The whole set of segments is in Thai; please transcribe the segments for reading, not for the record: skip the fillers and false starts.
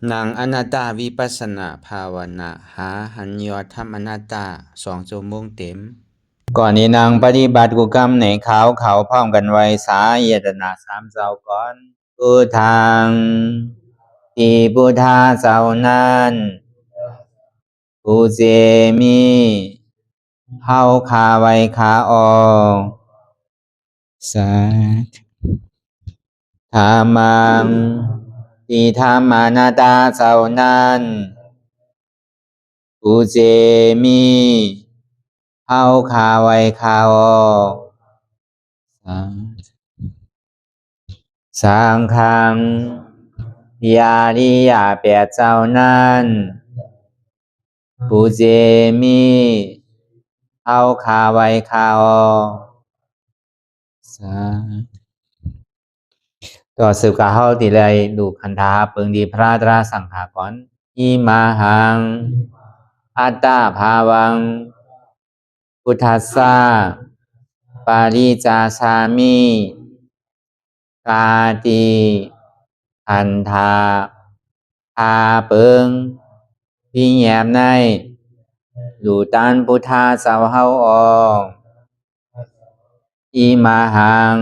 นางอนัตตาวิปัสสนาภาวนาหาหันยอดธรรมอนัตตา2 ชั่วโมงเต็มก่อนนี้นางปฏิบัติกุกรรมในเขาพร้อมกันไว้สาเยตนา3 เจ้าก่อนพุทธังที่พุทธาเจ้านั้นผู้เจมีเฮาคาไว้คาออกสาธุธรรมังที่ธรรมานาตาเจ้านั้นผู้เจมีเฮาคาไว้คาออกสังฆังยาริยาแปดเจ้านั้นผู้เจมีเฮาคาไว้คาออกต่อสืบกาเฮาติเลยดูคันธาเปิงดีพระตราสังขากรอิมาหังอัตตาภาวังพุทธัสสะปาริจาสามิกาติอันธาพาเปิงพี่แยมในดูตันพุทธาสาวเฮาออกอิมาหัง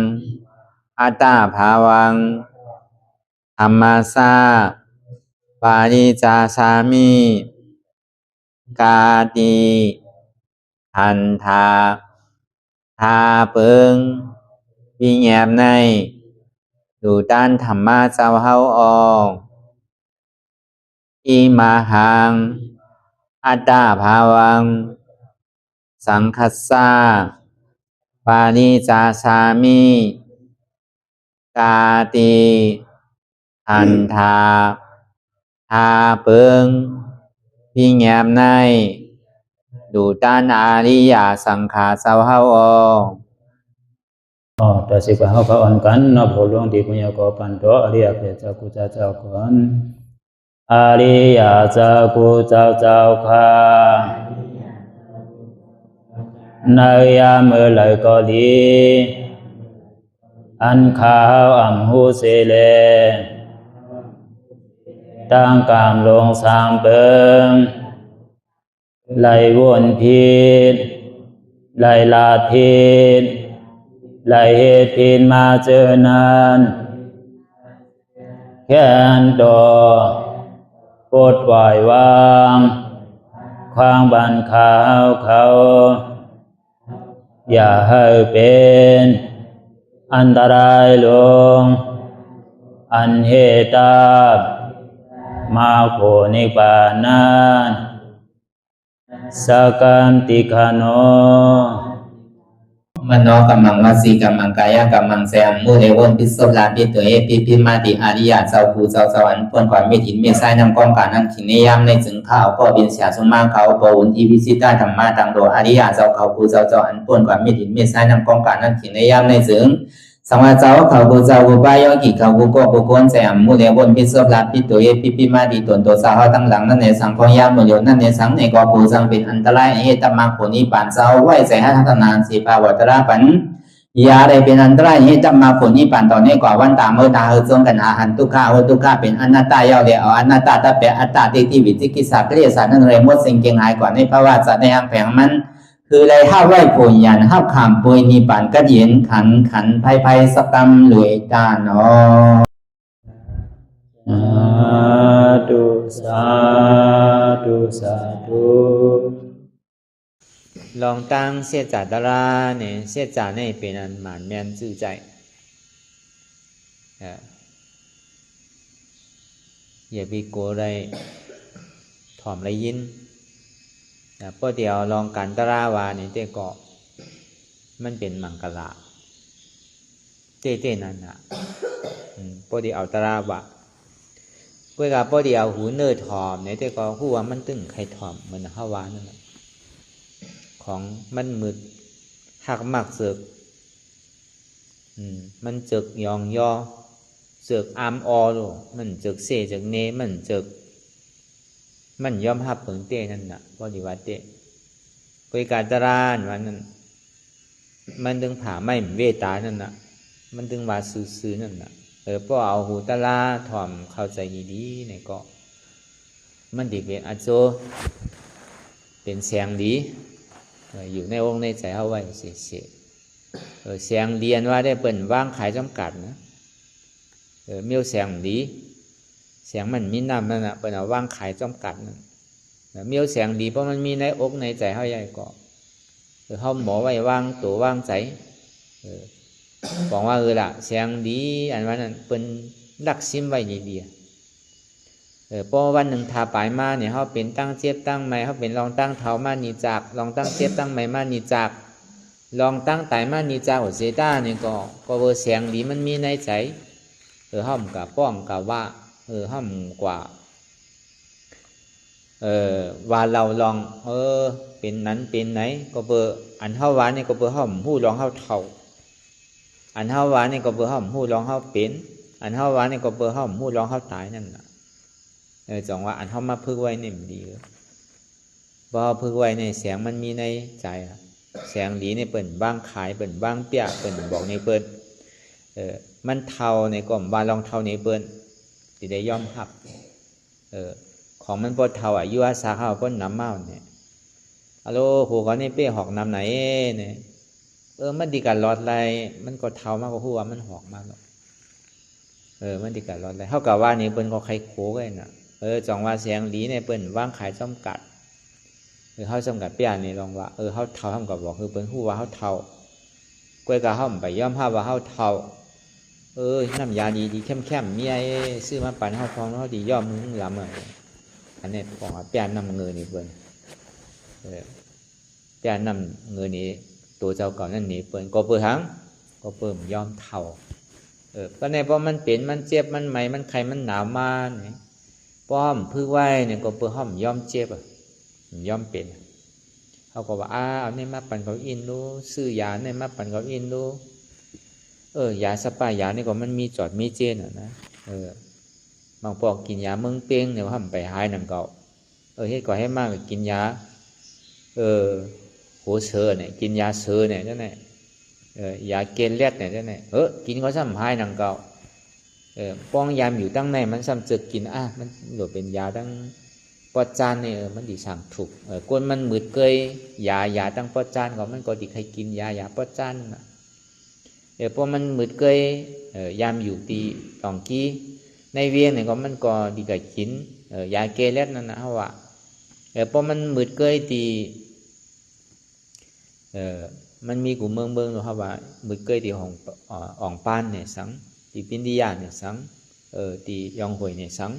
อัตตาภาวังธรรมัสสะปาริจาสามิกาติอันธาพาเปิงพี่แยมในดูตันธรรมะสาวเฮาออกอิมาหังอัตตาภาวังสังคัสสะปาริจาสามิกาติอันธาพาเปิงพี่แยมในดูตันอาริยสังขารสาวเฮาออกต่อสิกว่าเฮาก็อ่อนกันเนาะผู้หลวงที่ปุญญาก็ปันโตอริยเจ้ากุเจ้าก่อนอริยเจ้ากุเจ้าค่ะในยามเมื่อไหร่ก็ดีอันข้าวอ่ำหูเสเลตั้งกามลงสามเปิงไหลวนพิษไหลลาพิษไหลเหตุพินมาเจอนานแค่นดอปดปล่อยวางความบันขาวเขาอย่าให้เป็นอันตรายลงอันเหตุตามาโผนิปานันสกันติคโนมโนกัมมังวสีกัมมังกายกัมมังแสมมุเรวนพิศลาปิตัวเอปิพิมาติอาริยะเจ้าภูเจ้าสวรรค์พ้นความเมตินเมษายนำกองการนั้นขินนิยามในจึงข้าวก็บินเสียสมมาเขาปวุนทีวิสิตาธรรมะตังโดอาริยะเจ้าเขาภูเจ้าสวรรค์พ้นความเมตินเมษายนำกองการนั้นขินนิยามในจึงสังวาเจ้าเขาภูเจ้าภูบายอกิเขาภูก็ภูโกนแสมมุเรวนพิศลาปิตัวเอปิพิมาติตนตัวสาวตั้งหลังนั่นในสังพยามโยนั่นในสังในก็ภูสังเป็นอันตรายเหตุมรรคผลนิพพานเจ้าไหวใส่ให้ทัศนานสีภาวตระปันยาได้เป็นอันตรายให้จำมาผลนิพพานตอนนี้กว่าวันตามเมื่อตาเฮจงกันอาหันทุกข้าทุกข้าเป็นอนัตตาเยาเดียวอนัตตาตาเปอัตตาที่วิจิกิสาเกลียสานั่นเลยมดสิ่งเก่งหายกว่าในภาวะสัตว์ในอังแผงมันคือเลยห้าไหวผลยันห้าขามปุยนิพพานก็เย็นขันภัยสกรรมหลวยตาเนาะสาธุลองตั้งเสียจ่าตาราเนี่ยเสียจ่าในเป็นอันหมานแมนจื้อใจอย่าไปโกได้ถ่อมไรยินพอเดียวลองกันตาราวาเนี่ยเต้ก็มันเป็นมังกรเต้นั่นน่ะพอเดียวเอาตาราวาเพื่อกับพอเดียวหูเนื้อถ่อมเนี่ยเต้ก็หัวมันตึงใครถ่อมเหมือนข้าววานนั่นแหละของมันมึกหักมักเสือกมันเจึกยองยอเสือกอามออโลมันเจึกเสจึกเนมันเจึกมันยอมหับเปิงเต้นั่นน่ะพอดีว่าเต้คุยการตรานวันนั้นมันดึงผ่าไม่เวตานั่นน่ะมันดึงว่าซื้อนั่นน่ะพอเอาหูตาลาถ่อมเข้าใจดีๆเนี่ยก็ มันดีเป็นอาโจเป็นแสงดีอยู่ในองค์ในใจเอาไว้เสียแสงเรียนว่าได้เปิ่นว่างขายจำกัดนะเมียวแสงดีแสงมันมีน้ำนั่นนะเปิ่นเอาว่างขายจำกัดนั่นเมียวแสงดีเพราะมันมีในอกในใจเขาใหญ่ก่อเขาหมอไว้ว่างตัวว่างใจบอกว่าล่ะแสงดีอันว่านั้นเปิ่นรักซิมไว้ดีพอวันหนึ่งทาปลายมาเนี่ยเขาเป็นตั้งเจ็บตั้งไม่เขาเป็นลองตั้งเท้ามานีจากลองตั้งเจ็บตั้งไม่มานีจากลองตั้งไตมานีจากหัวเซต้าเนี่ยก็เวอร์เสียงดีมันมีในใจห้อมกับป้องกับว่าห้อมกว่าว่าเราลองเป็นนั้นเป็นไหนก็เบอร์อันเฮาวานี่ก็เบอร์ห้อมหู้ลองเฮาเท่าอันเฮาวานี่ก็เบอร์ห้อมหู้ลองเฮาเป็นอันเฮาวานี่ก็เบอร์ห้อมหู้ลองเฮาตายนั่นน่ะจังว่าอันเขามาพึกไว้นี่มันดีบ่พึกไว้ในแสงมันมีในใจแสงดีในเปิ่นบ้างขายเปิ่นบ้างเปียเปิ่นบอกในเปิ่นมันเท่าในกล่อมว่าลองเท่าในเปิ่นสิได้ยอมรับของมันบ่เท่าอยู่อาสาเขาเพิ่นนำมาเนี่ยฮัลโหลโหก็นี่เป้หอกนำไหนเนี่ยมันดีกันรอดไรมันก็เท่ามากกว่าฮู้ว่ามันหอกมากมันดีกันรอดไรเฮาก็ว่านี่เปิ้นก็ใครโคกันน่ะจังว่าแสงดีเนี่ยเปิ้นวางขายจำกัดเฮาจำกัดเปียนี่ลองว่าเฮาเท่าเฮาก็บอกคือเปิ้นฮู้ว่าเฮาเท่ากล้วยก็เฮาไปยอมรับว่าเฮาเท่าน้ำยาดีเข้มๆมีไอ้ซื้อมาปั่นเฮาพร้อมเฮาดียอมมึงลำอันนี้ของเปียนำเงินนี่เปิ้นเปียนำเงินนี่ตัวเจ้าเก่านั่นนี่เปิ้นก็เปิ้นหังก็เปิ้นยอมเท่าก็ในเพราะมันเป็นมันเจ็บมันไหมมันไข้มันหนาวมาเนี่ยป้อมพึ่งไว้เนี่ยก็เพื่อห้อมย่อมเจ็บย่อมเป็นเขาก็ว่าเอาเนี่ยมาปั่นเขาอินดูซื้อยาเนี่ยมาปั่นเขาอินดูยาสปายาเนี่ยก็มันมีจอดมีเจนนะบางพวกกินยาเมืองเป้งเนี่ยห้อมไปหายหนังเก่าเฮ็ดก่อให้มากกินยาโหเสือเนี่ยกินยาเสือเนี่ยนั่นแหละยาเกล็ดเนี่ยนั่นแหละกินก็ซ้ำหายหนังเก่าป้องยามอยู่ตั้งในมันซ้ำจึกกินมันหลุดเป็นยาตั้งปอดจานเนี่ยมันดีสั่งถูกก้นมันมืดเกยยาตั้งปอดจานก็มันก็ดีใครกินยาปอดจานนะพอมันมืดเกยยามอยู่ตีตองกี้ในเวียงเนี่ยก็มันก็ดีกับกินยาเกล็ดนั่นนะเขาว่าพอมันมืดเกยตีมันมีกลุ่มเมืองหรือเขาว่ามืดเกยตีของอ่องปานเนี่ยสังตีปินดียาเนี่ยสังตียองหวยเนี่ยสัง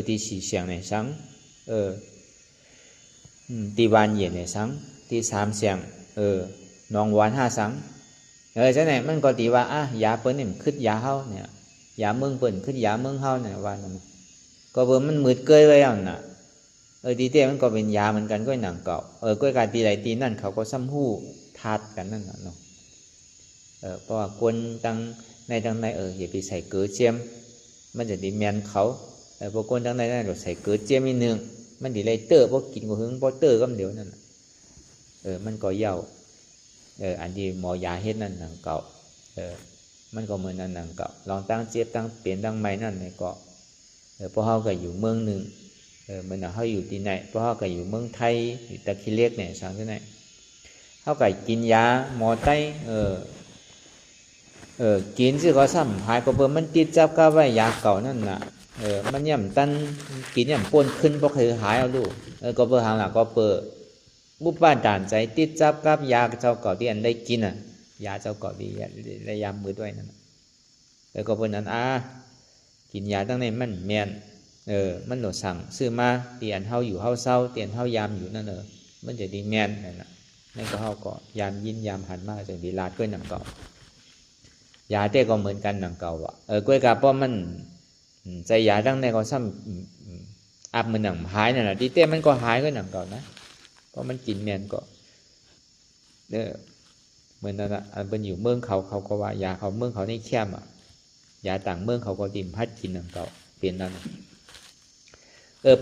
ตีสีเสียงเนี่ยสังตีวานเย็นเนี่ยสังตีสามเสียงนองหวานห้าสังใช่ไหมมันก็ตีว่ายาเปิ้นเนี่ยขึ้นยาเฮาเนี่ยยาเมืองเปิ้นขึ้นยาเมืองเฮาเนี่ยว่านั่นก็เบิ่มันมืดเกยไว้อ่ะน่ะตีเต้มันก็เป็นยาเหมือนกันก็หนังเก่าก็การตีไหนตีนั่นเขาก็ซ้ำหู้ทาดกันนั่นน่ะเนาะเพราะว่าคนตั้งในอย่าไปใส่เกลือเจียมมันจะดีแมนเขาพวกคนตั้งในเราใส่เกลือเจียมนิดนึงมันดีเลยเตอร์พวกกินก็หึงพอเตอร์ก็เดี๋ยวนั่นมันก็เย่าอันที่หมอยาเฮ็ดนั่นหนังเก่ามันก็เหมือนนั่นหนังเก่าลองตั้งเจ็บตั้งเปลี่ยนตั้งใหม่นั่นในเกาะเพราะเขาก็อยู่เมืองหนึ่งมันเขาอยู่ที่ไหนเพราะเขาก็อยู่เมืองไทยอยู่ตะคิเล็กเนี่ยสั่งที่ไหนเขาก็กินยาหมอไตกินสิก็ซ้ำหายก็เบิ่มันติดจับกับไว้ยาเก่านั่นน่ะมันย่ำตันกินย่ำป่นขึ้นบ่เคยหายเอาลูกก็เบิ่หางหลักก็เปิดบุปผาด่านใจติดจับกับยาเจ้าเก่าที่อันได้กินยาเจ้าเก่าที่ได้ยามมือด้วยนั่นก็เบิ่นั้นกินยาตั้งในมันแม่นมันโหลดสั่งซื้อมาเตียนเฮาอยู่เฮาเศร้าเตียนเฮายามอยู่นั่นมันจะดีแม่นนั่นน่ะนั่นก็เฮาก็ยามยินยามหันมาจะดีลาดก็นำเก่ายาเต้ก็เหมือนกันหนังเก่ากล้วยกาป้อมันใจยาตั้งในก็ซ้ำอับมันหนังหายนั่นแหละที่เต้มันก็หายก็หนังเก่านะเพราะมันกินเมียนก็เหมือนนั่นอ่ะเป็นอยู่เมืองเขาก็ว่ายาเขาเมืองเขาในแคมยาต่างเมืองเขาก็ดิมพัดกินหนังเก่าเปลี่ยนนั่น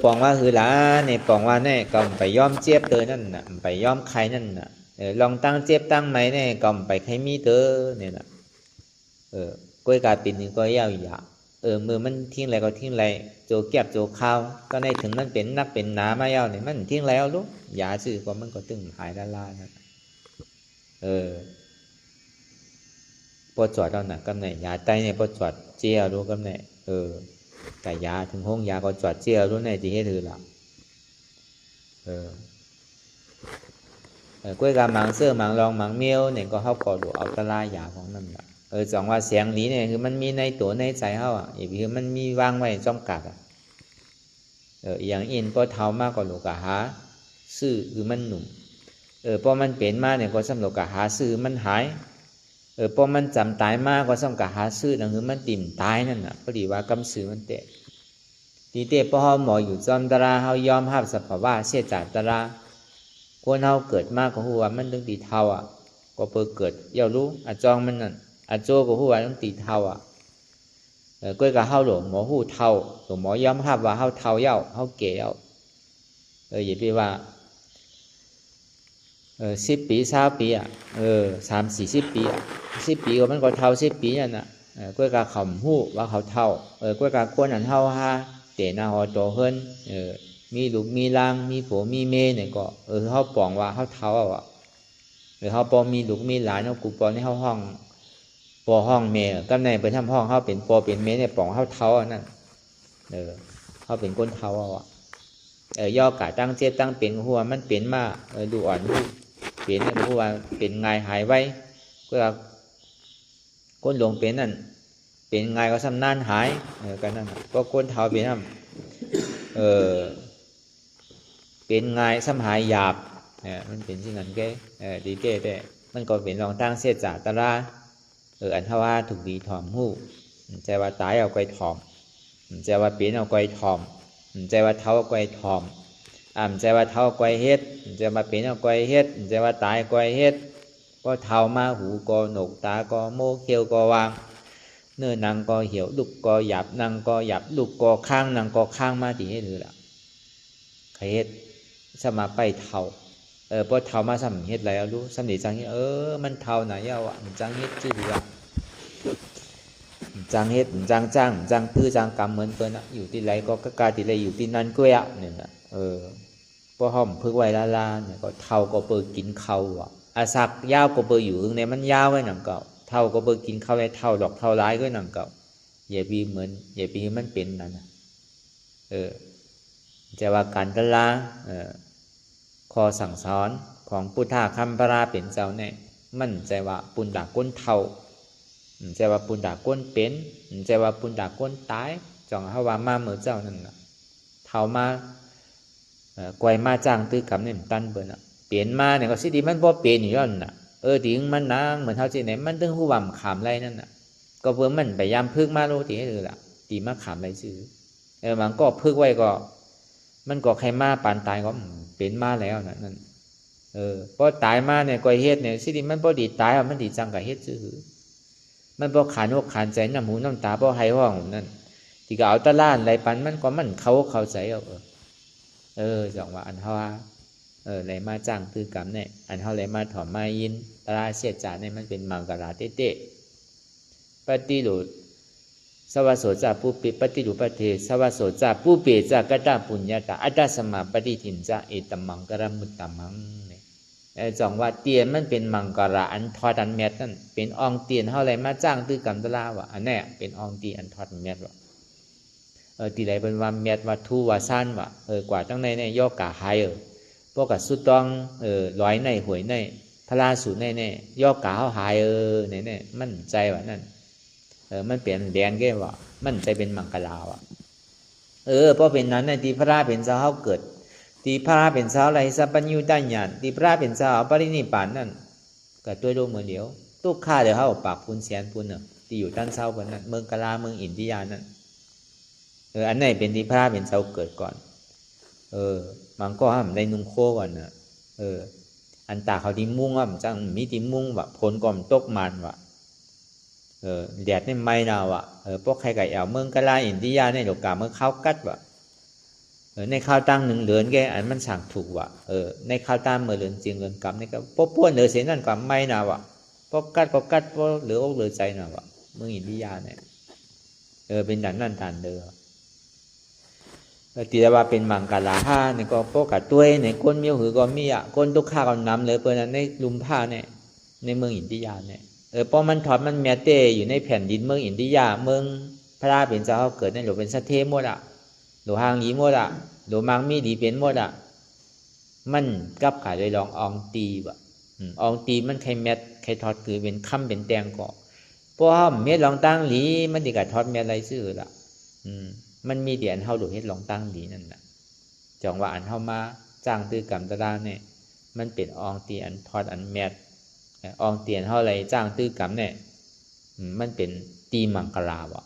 ปองว่าคือหลาเนี่ยปองว่าเนี่ยก็ไปย้อมเจี๊ยบเตอนั่นน่ะไปย้อมไข่นั่นน่ะลองตั้งเจี๊ยบตั้งไหมเนี่ยก็ไปไข่มีเตอเนี่ยน่ะกล้วยกาปินนี่ก็ยาวยา มือมันทิ้งอะไรก็ทิ้งอะไรโจเก็บโจข้าวก็ในถึงมันเป็นนักเป็นหนามาเอาเนี่ยมันทิ้งแล้วลูกยาซื้อก็มันก็ตึงหายละนะพอจอดเอาหนักกำไหนยาไตเนี่ยพอจอดเจียวรู้กำไหนแต่ยาถึงห้องยาก็จอดเจียวรู้ในจีให้ถือละกล้วยกามังเสื้อมังรองมังเมียวเนี่ยก็เข้าก่อดูเอาตะลายาของนั่นแหละจังว่าเสียงนี้เนี่ยคือมันมีในตัวในใจเขาอย่างคือมันมีวางไว้จำกัดอย่างอินพอเท้ามากกว่าลูกหาซื้อคือมันหนุ่มพอมันเป็นมาเนี่ยก็สำหรับหาซื้อมันหายพอมันจำตายมากก็สำหรับหาซื้อนั่นคือมันติ่มตายนั่นน่ะพอดีว่ากำซื้อมันเตะทีเตะพอเขาหมออยู่จอมตราเขายอมห้ามสภาวะเสียจากตราคนเขาเกิดมากก็หัวมันต้องตีเท่าก็เปิดเกิดเยารู้จองมันนั่นโจก็หัวต้องตีเท่าก็กับเขาหลงหมอหูเท่าหลงหมอยอมห้ามว่าเขาเท่าเย้าเขาเก๋เย้าอย่าไปว่า10 ปี20 ปี30-40 ปี10 ปีก็มันก็เท่า10 ปีนั่นน่ะก็กับเขาหูว่าเขาเท่าก็กับคนนั้นเท่าฮาเตะหน้าหอโตเฮิรนมีลูกมีลางมีผัวมีเมย์เนี่ยก็เขาปองว่าเขาเท่าหรือเขาปอมีลูกมีหลานเขากูปอในเขาห้องปอห้องเมย์ก็ในไปทำห้องเขาเป็นปอเป็นเมย์เนี่ยปองเขาเท่านั่นเขาเป็นคนเท่าย่อกะตั้งเจ็บตั้งเป็นหัวมันเป็นมาดูอ่อนเป็นนั่นหัวเป็นไงหายไว้ก็คนหลงเป็นนั่นเป็นไงก็สำนานหายกันนั่นก็คนเท่าเป็นนั่นเป็นไงซ้ำหายหยาบมันเป็นสิ่งนั้นแกดีเต้แต่มันก็เป็นรองตั้งเสียจ่าตะลาอันทว่าถูกดีถ่อมหูใจว่าตายเอาไกวถ่อมใจว่าเป็นเอาไกวถ่อมใจว่าเท้าไกวถ่อมใจว่าเท้าไกวเฮ็ดใจว่าเป็นเอาไกวเฮ็ดใจว่าตายไกวเฮ็ดก็เท้ามาหูก็หนกตาก็โมเขียวก็วางเนื้อนังก็เหี่ยวลุกก็หยาบนังก็หยาบลุกก็ข้างนังก็ข้างมาตีให้ดูละใครเฮ็ดสมาไปเท้าพอเท้ามาสำเฮ็ดแล้วรู้สำเร็จจังเฮ็ดมันเท้าไหนเยาวจังเฮ็ดชื่อดีละจังเฮ็ดจังจ้างจังตื้อจังกรรมเหมือนเปิ้นอยู่ที่ไรก็กาที่ไรอยู่ที่นั่นก็ยะเนี่ยนะพอห้อมพึกไว้ลาเนี่ยก็เท้าก็เปิดกินข้าวอาศักยาวก็เปิดอยู่ในมันยาวไว้หนังเก่าเท้าก็เปิดกินข้าวในเท้าดอกเท้าร้ายก็หนังเก่าอย่าปีเหมือนอย่าปีมันเป็นนั่นจะว่าการตะลาคอสั่งสอนของพุทธะคำพราเป็นเจ้าเนี่ยมันใจว่าปุณดาก้นเท่าใจว่าปุณดาก้นเป็นใจว่าปุณดาก้นตายจ่องเขาว่ามาเมื่อเจ้านั่นน่ะเท่ามากวยมาจ้างตื้อกำเนี่ยตันเบิ่นเปลี่ยนมาเนี่ยก็สิดีมันบ่เปลี่ยนอยู่นั่นน่ะถึงมันนางเหมือนเท่าที่ไหนมันตึงหูว่ำขามไรนั่นน่ะก็เพิ่มมันไปยามพึกมาโลตีให้ดูล่ะตีมาขามไรซื้อมันก็พึกไว้ก็มันก็ใครมาปานตายก็เป็นมาแล้วนั่นพอตายมาเนี่ยก็เฮ็ดเนี่ยสิดิมันบ่ดีตายมันดีจังก็เฮ็ดซื่อมันบ่ขานอกขานใจน้ำหูน้ำตาบ่ให้ห้องนั่นที่ก็เอาตะล้านไรปันมันก็มันเข้าใจจังว่าอันเฮาไรมาจ้างคือกรรมเนี่ยอันเฮาไรมาถอมมายินตราเสียจาเนี่ยมันเป็นมังกราเตะปฏิโลดสวัสโสจาผู้ปิปฏิรูปเทสวัสโสจาผู้เปจากตาปุญญาตาอัตตสมาปฏิทินจาเอตมังกรมุตตมังเนี่ยจังว่าเตียนมันเป็นมังกรอันทอดอันเม็ดนั่นเป็นอองเตียนเฮาไรมาจ้างคือกรรมตลาวะอันนี้เป็นอองตีอันทอดเม็ดวะตีไรเป็นว่าเม็ดว่าทูว่าสั้นวะกว่าตั้งในเนี่ยย่อกะหายพวกกับสุดต้องร้อยในหวยในพระราสูในย่อกะเฮาหายเนี่ยมันใจว่านั่นมันเปลี่ยนแดนแก่ว่ามันใจเป็นมังกราวะเพราะเป็นนั้นในที่พระราเป็นเจ้าเฮาเกิดที่พระราเป็นเจ้าไรสัพพัญญูตัญญาณที่พระราเป็นเจ้าปรินิพพานนั่นก็ตัวโลกเมือเดียวตุกข้าเดี๋ยวเฮาปากพุนแสนพุนที่อยู่ด้านเช้าบนนั้นเมืองกลาเมืองอินทิยานั่นอันไหนเป็นที่พระราเป็นเจ้าเกิดก่อนมันก็ห้ามได้นุ่งโคก่อนนะอันตาเขาที่มุ่งว่ามันจังมีที่มุ่งว่าผลก่อมตกมันว่าแดดนี่ไม่นาวอ่ะพวกใครไก่แอวเมืองกะลาอินทิยาในโลกาเมืองข้าวกัดว่ะในข้าวตั้งหนึ่งเหลือนแกอันมันสั่งถูกว่ะในข้าวตั้งเมื่อเหลือนจริงเหลือนกำนี่ก็พวกป้วนเหลือเสียนั่นกำไม่นาวอ่ะพวกกัดพวกเหลืออกเหลือใจนาวอ่ะเมืองอินทิยาเนี่ย เป็นดันนั่นดันเด้อตีว่าเป็นมังกรลาห้าเนี่ยก็พวกกับตัวเนี่ยก้นเมียวหือก็มีก้นตุกข้าก็น้ำเลยเปิ้ลนั้นในลุมผ้าเนี่ยในเมืองอินเดียเนี่ยพอมันถอดมันเมียเตอยู่ในแผ่นดินเมืองอินเดียเมืองพระราเป็นเจ้าเกิดในหลวงเป็นสัตเทหมดหลวงหางหลีหมดหลวงมังมีดีเป็นหมดมันกับขายเลยลองอองตีอองตีมันใครเม็ดใครทอดคือเป็นค่ำเป็นแตงก่อเพราะว่าเม็ดลองตั้งหลีมันดีกับทอดเม็ดอะไรซื่อละมันมีเดียนเฮาหลุดเฮ็ดลองตั้งหลีนั่นนะจังว่าอันเฮามาจ้างตื้อกำตะดาเนี่ยมันเป็นอองตีอันทอดอันเม็ดอองเตียนเฮาอะไรจ้างตื้อกำเนี่ยมันเป็นตีมังกราวะ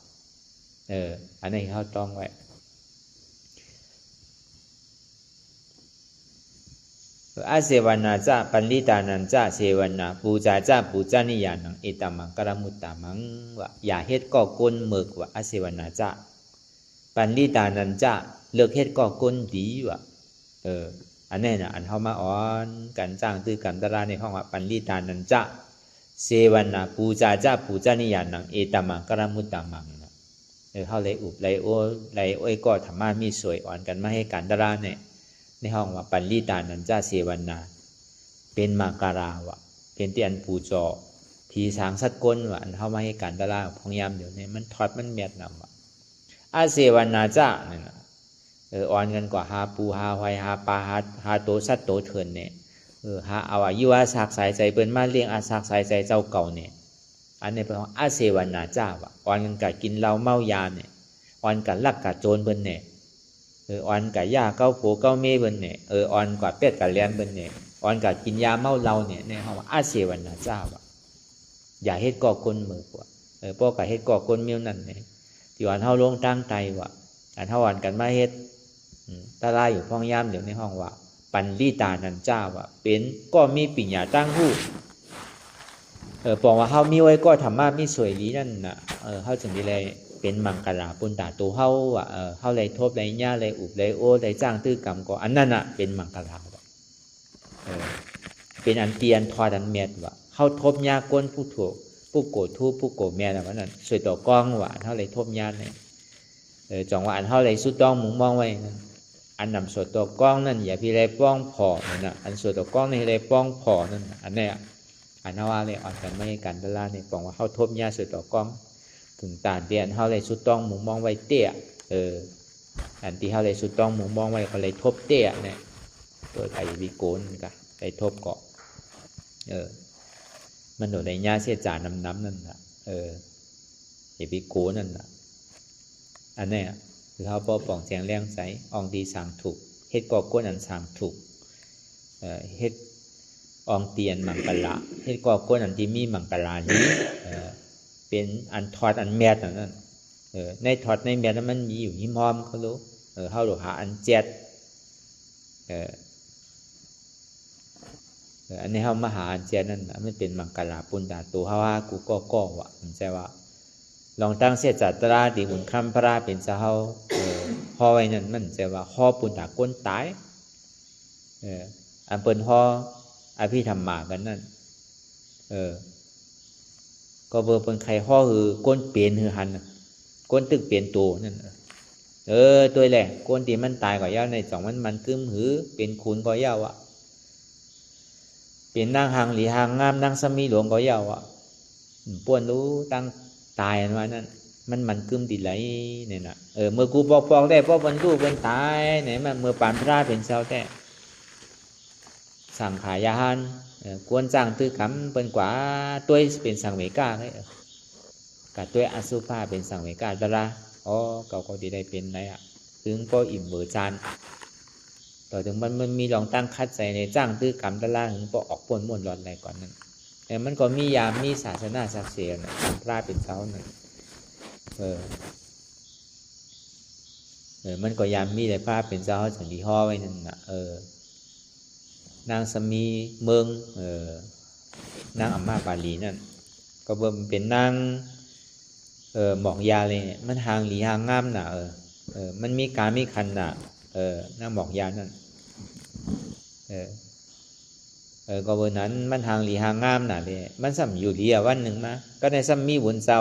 อันนี้เขาต้องไว้อาเสวนาจะปันลิตานันจะเสวนาปูจาจะปูจานิยานังเอตมังกรมุตตามังว่าอย่าเฮ็ดก่อกลเมึกว่าอาเสวนาจะปันลิตานันจะเลิกเฮ็ดก่อกลดีว่าอันนี้นะอันเฮามาอ่อนกันจ้างตื้อกันตราในห้องว่าปันลิตานันจะเสวนาปูจาจะปูจานิยานังเอตมังกรมุตตามังเขาเลยอุบเลยโอ้ยก็ธรรมะมีสวยอ่อนกันมาให้กันตราเนี่ยในห้องว่าปันลิตานันจะเสวนาเป็นมังกราวะเป็นที่อันปูจอผีสางสัตว์ก้นว่าอันเข้ามาให้กันตราพองยามเดี๋ยวนี้มันทอดมันเมียดนำว่าอาเสวนาจะเนี่ยอ่อนกันกว่าหาปูหาหอยหาปลาหาโตสัตว์โตเถินเนี่ยหาเอาอายุอาศักสายใจเปิ้นมาเลี้ยงอาศักสายใจเจ้าเก่าเนี่ยอันนี้เป็นของอาเสวนาจ้าวะอ่อนกันกับกินเหล้าเมายาเนี่ยอ่อนกันลักกับโจรเบิ้นเนี่ยอ่อนกับยาเก้าโผเก้าเมย์เบิ้นเนี่ยอ่อนกว่าเป็ดกับเลี้ยนเบิ้นเนี่ยอ่อนกับกินยาเมาเหล้าเนี่ยในห้องว่าอาเสวนาจ้าวะอย่าเฮ็ดก่อกลมือกว่าพวกกับเฮ็ดก่อกลเมียวนั่นเนี่ยที่อ่อนเฮาลงตั้งใจว่าอันเฮาอ่อนกันมาเฮ็ดตาลายอยู่พ้องยามเดี๋ยวในห้องว่าปันลิตานันจ้าวะเป็นก็มีปิญญาตั้งหู้บอกว่าเฮามีไว้ก็ธรรมะมีสวยลีนั่นน่ะเฮาจึงได้เลยเป็นมังกรปุณตาตัวเฮาว่าเฮาเลยทบเลยญ่าเลยอุบเลยโอ้เลยจ้างตื้อกรรมก็อันนั้นน่ะเป็นมังกรเป็นอันเตียนทอดันเม็ดว่าเฮาทบญ่าก้นผู้ถูกผู้โกรธทูผู้โกรธแม่น่ะว่านั่นสวยต่อกองว่าเฮาเลยทบญ่าเนี่ยจังว่าอันเฮาเลยสุดต้องมุงมองไว้นั่นอันนำสวยต่อกองนั่นอย่าพี่เลยป้องพอนั่นน่ะอันสวยต่อกองนี่เลยป้องพอนั่นอันนี้อันนั้นว่าเลยอ่อนกันไม่ให้กันตลาเนี่ยบอกว่าเขาทบยาสุดต่อกล้องถึงตาเดียนเขาเลยสุดต้องมุงมองไว้เตี้ยอันที่เขาเลยสุดต้องมุงมองไว้เขาเลยทบเตี้ยเนี่ยตัวไอ้วิโกนกันเลยทบเกาะมันโดนในยาเสียจาน้ำนั่นน่ะไอ้วิโกนนั่นน่ะอันนี้คือเขาปอป่องแจงแรงใสอองดีสั่งถูกเฮ็ดก่อก้นอันสั่งถูกเฮ็ดอองเตียนมังกรเฮ็ดก่อก้นอันที่มีมังกรนี้เป็นอันทอดอันแมดนั่นในทอดในแมดนั้นมันมีอยู่หิมอมเขารู้เขาหลหาอันเจ็ดอันนี้เขามาหาอันเจ็ดนั่นมันเป็นมังกรปุณตาตัวเขาว่ากูก็ว่ะมันใช่ว่าลองตั้งเสียจัตราดีบุญคำพระเป็นเจ้าห่อไว้นั่นมันใช่ว่าห่อปุณตาก้นตายอันเปิ้นห่ออภิธรรมากันนั่นก็เบอร์เป็นใครห่อคือก้นเปลี่ยนคือหันก้นตึกเปลี่ยนตัวนั่นตัวแหละก้นที่มันตายก่อยาวในสองมันกึ้มหือเป็นคูณก่อยาวะเปลี่ยนนางหางหลีหางงามนางสมีหลวงก่อยาวะป่วนรู้ตั้งตายอันว่านั่นมันกึ้มติดไหลเนี่ยนะเมื่อกูปอกได้เพราะมันรู้เป็นตายเนี่ยมันเมื่อปานพระเป็นเจ้าแต่สั่งขายาหันกวนจ้างตื้อกำเป็นกว่าตัวเป็นสังเวกาเลยกับตัวอสุภาเป็นสังเวกาตระเขาดีได้เป็นไรถึงก็อิ่มเบอร์จานต่อถึงมันมีลองตั้งคัดใจในจ้างตื้อกำตระถึงก็ออกปนม่วนร้อนอะไรก่อนนั้นแต่มันก็มียามมีศาสนาศักดิ์สิทธิ์นะพระเป็นเจ้าหนึ่งมันก็ยามมีแต่พระเป็นเจ้าสันติห่อไว้นั่นนะนางสมีเมืองนางอัมมาปาลีนั่นก็เบิ่มเป็นนางหมอกยาเลยมันหางหลีหางงามน่ะมันมีการมีคันน่ะนางหมอกยานั่นก็เบิ่นั้นมันหางหลีหางงามน่ะเลยมันซ้ำอยู่ดีวันหนึ่งมาก็ในซ้ำมีบุญเจ้า